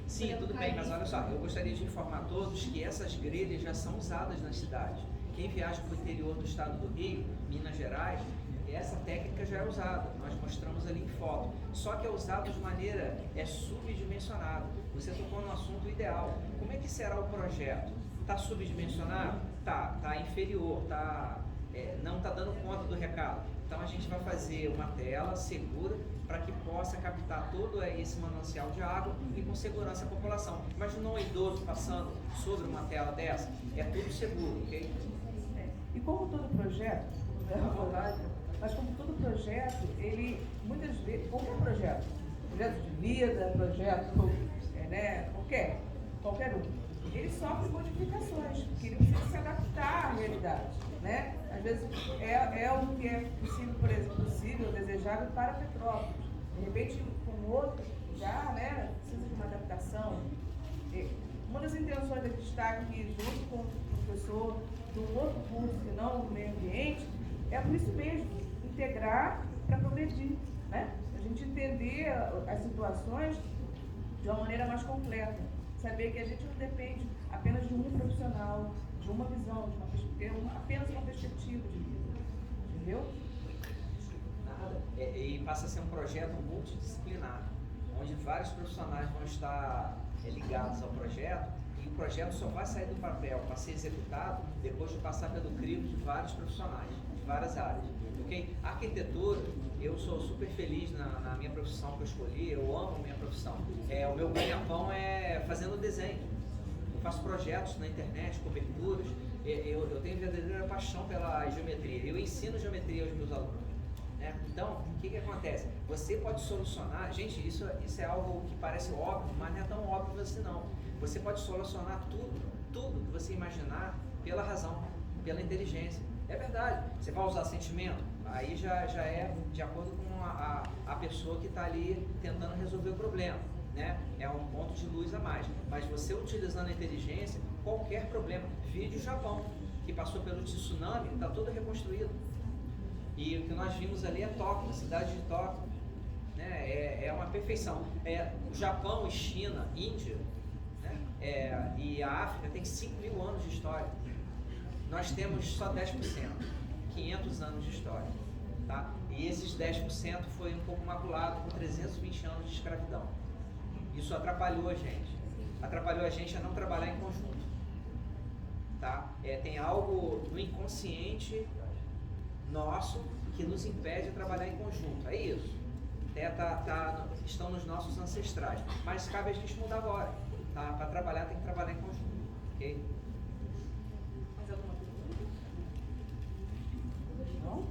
Sim, tudo bem, mas olha só, eu gostaria de informar a todos que essas grelhas já são usadas nas cidades. Quem viaja para o interior do estado do Rio, Minas Gerais, essa técnica já é usada, nós mostramos ali em foto. Só que é usado de maneira subdimensionada. Você tocou no assunto ideal. Como é que será o projeto? Está subdimensionado? Tá inferior, não está dando conta do recado. Então a gente vai fazer uma tela segura para que possa captar todo esse manancial de água e com segurança a população. Imagina um idoso passando sobre uma tela dessa, é tudo seguro, ok? E como todo projeto, mas como todo projeto, ele muitas vezes, qualquer projeto de vida, projeto, qualquer um, ele sofre modificações, porque ele precisa se adaptar à realidade, né? Às vezes é o que é possível, por exemplo, possível, desejável para Petrópolis. De repente, com outro, já, né, precisa de uma adaptação. Uma das intenções de estar aqui junto com o professor de um outro curso que não do meio ambiente é por isso mesmo, integrar para progredir, né? A gente entender as situações de uma maneira mais completa, saber que a gente não depende apenas de um profissional, de uma visão, apenas uma perspectiva de vida, entendeu? E passa a ser um projeto multidisciplinar, onde vários profissionais vão estar ligados ao projeto, e o projeto só vai sair do papel para ser executado depois de passar pelo crivo de vários profissionais, de várias áreas. Okay? A arquitetura, eu sou super feliz na minha profissão que eu escolhi, eu amo a minha profissão. O meu ganha-pão é fazendo desenho. Eu faço projetos na internet, coberturas, eu tenho verdadeira paixão pela geometria. Eu ensino geometria aos meus alunos. Né? Então, o que acontece? Você pode solucionar, gente, isso é algo que parece óbvio, mas não é tão óbvio assim não. Você pode solucionar tudo que você imaginar pela razão, pela inteligência. É verdade, você vai usar sentimento, aí já é de acordo com a pessoa que está ali tentando resolver o problema, né? É um ponto de luz a mais. Mas você utilizando a inteligência, qualquer problema, vídeo Japão, que passou pelo tsunami, está todo reconstruído. E o que nós vimos ali é Tóquio, a cidade de Tóquio, né? É uma perfeição. O Japão e China, Índia, né? E a África tem 5.000 anos de história. Nós temos só 10%, 500 anos de história. Tá? E esses 10% foi um pouco maculado com 320 anos de escravidão. Isso atrapalhou a gente. Atrapalhou a gente a não trabalhar em conjunto. Tá? Tem algo no inconsciente nosso que nos impede de trabalhar em conjunto. É isso. Estão nos nossos ancestrais. Mas cabe a gente mudar agora. Tá? Para trabalhar tem que trabalhar em conjunto. Ok? Mais alguma pergunta? Não?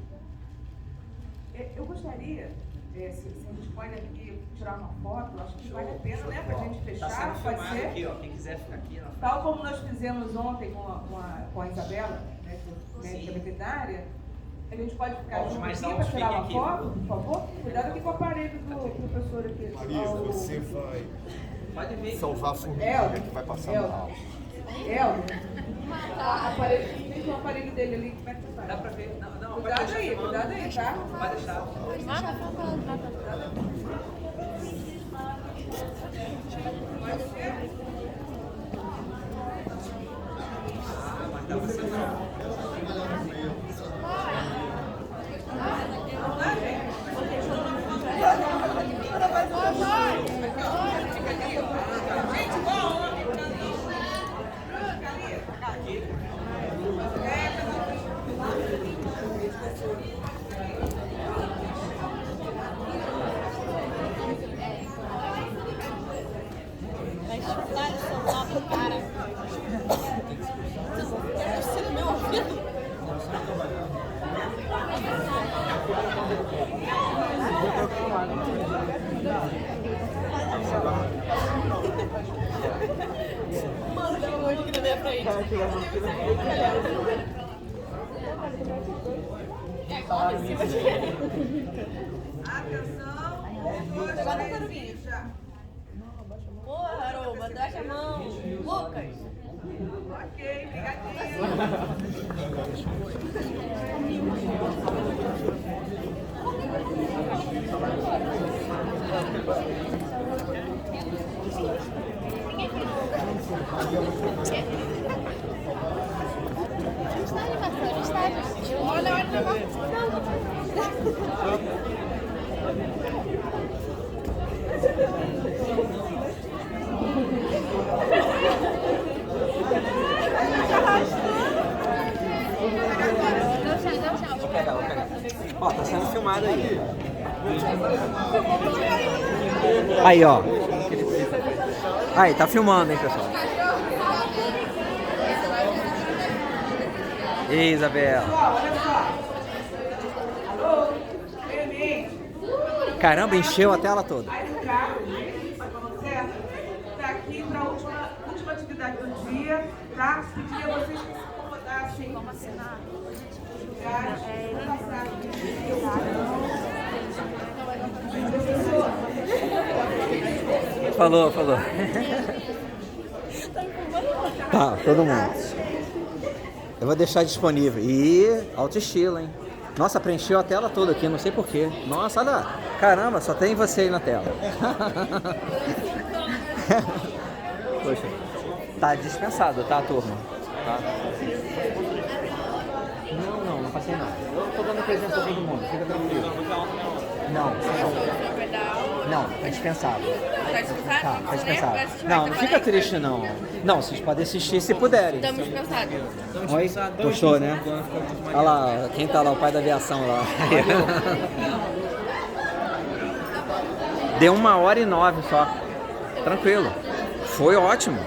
Eu gostaria, se a gente pode aqui tirar uma foto, acho que vale a pena, né? Pra gente fechar, tá sendo pode filmado ser? aqui, ó. Quem quiser ficar aqui na frente. Tal como nós fizemos ontem com a Isabela, né, médica veterinária, a gente pode ficar Os junto mais aqui altos para tirar uma fiquem aqui. foto, por favor? Cuidado aqui com o aparelho do professor aqui. Marisa, você vai Pode vir. salvar a formiga que vai passar no ralo. Helder, tem um aparelho dele ali, como é que Dá vai? pra ver? Não, pode Cuidado deixar aí, filmando. cuidado aí, tá? Pode deixar. Mas dá pra ser. Vai chutar esse celular pro cara. Deve ser no meu ouvido. Mano, dá uma olhada na minha frente. É igual em cima de Atenção, Agora tá barulhinho. Boa, Aroba, baixa a mão. Lucas. Ok, obrigadinho. Está animação, está. Olha, olha. Vou pegar. Ó, tá sendo filmado aí. Aí, ó. Aí, tá filmando, hein, pessoal. Ei, Isabela. Olha só. Alô, Clemente. Caramba, encheu a tela toda. Aí o Carlos, certo? Está aqui para a última atividade do dia, tá? Pedir a vocês que se incomodassem. Vamos assinar. Falou. Tá, todo mundo. Eu vou deixar disponível. E alto estilo, hein? Nossa, preencheu a tela toda aqui, não sei porquê. Nossa, olha. Caramba, só tem você aí na tela. Poxa. Tá dispensado, tá, turma? Tá. Não passei nada. Eu tô dando presença pra todo mundo, fica tranquilo. Não, tá dispensado. Tá dispensado? Tá dispensado. Não fica triste não. Não, vocês podem assistir se puderem. Estamos dispensados. Oi? Gostou, né? Olha lá, quem tá lá, o pai da aviação lá. Deu 1h09 só. Tranquilo. Foi ótimo.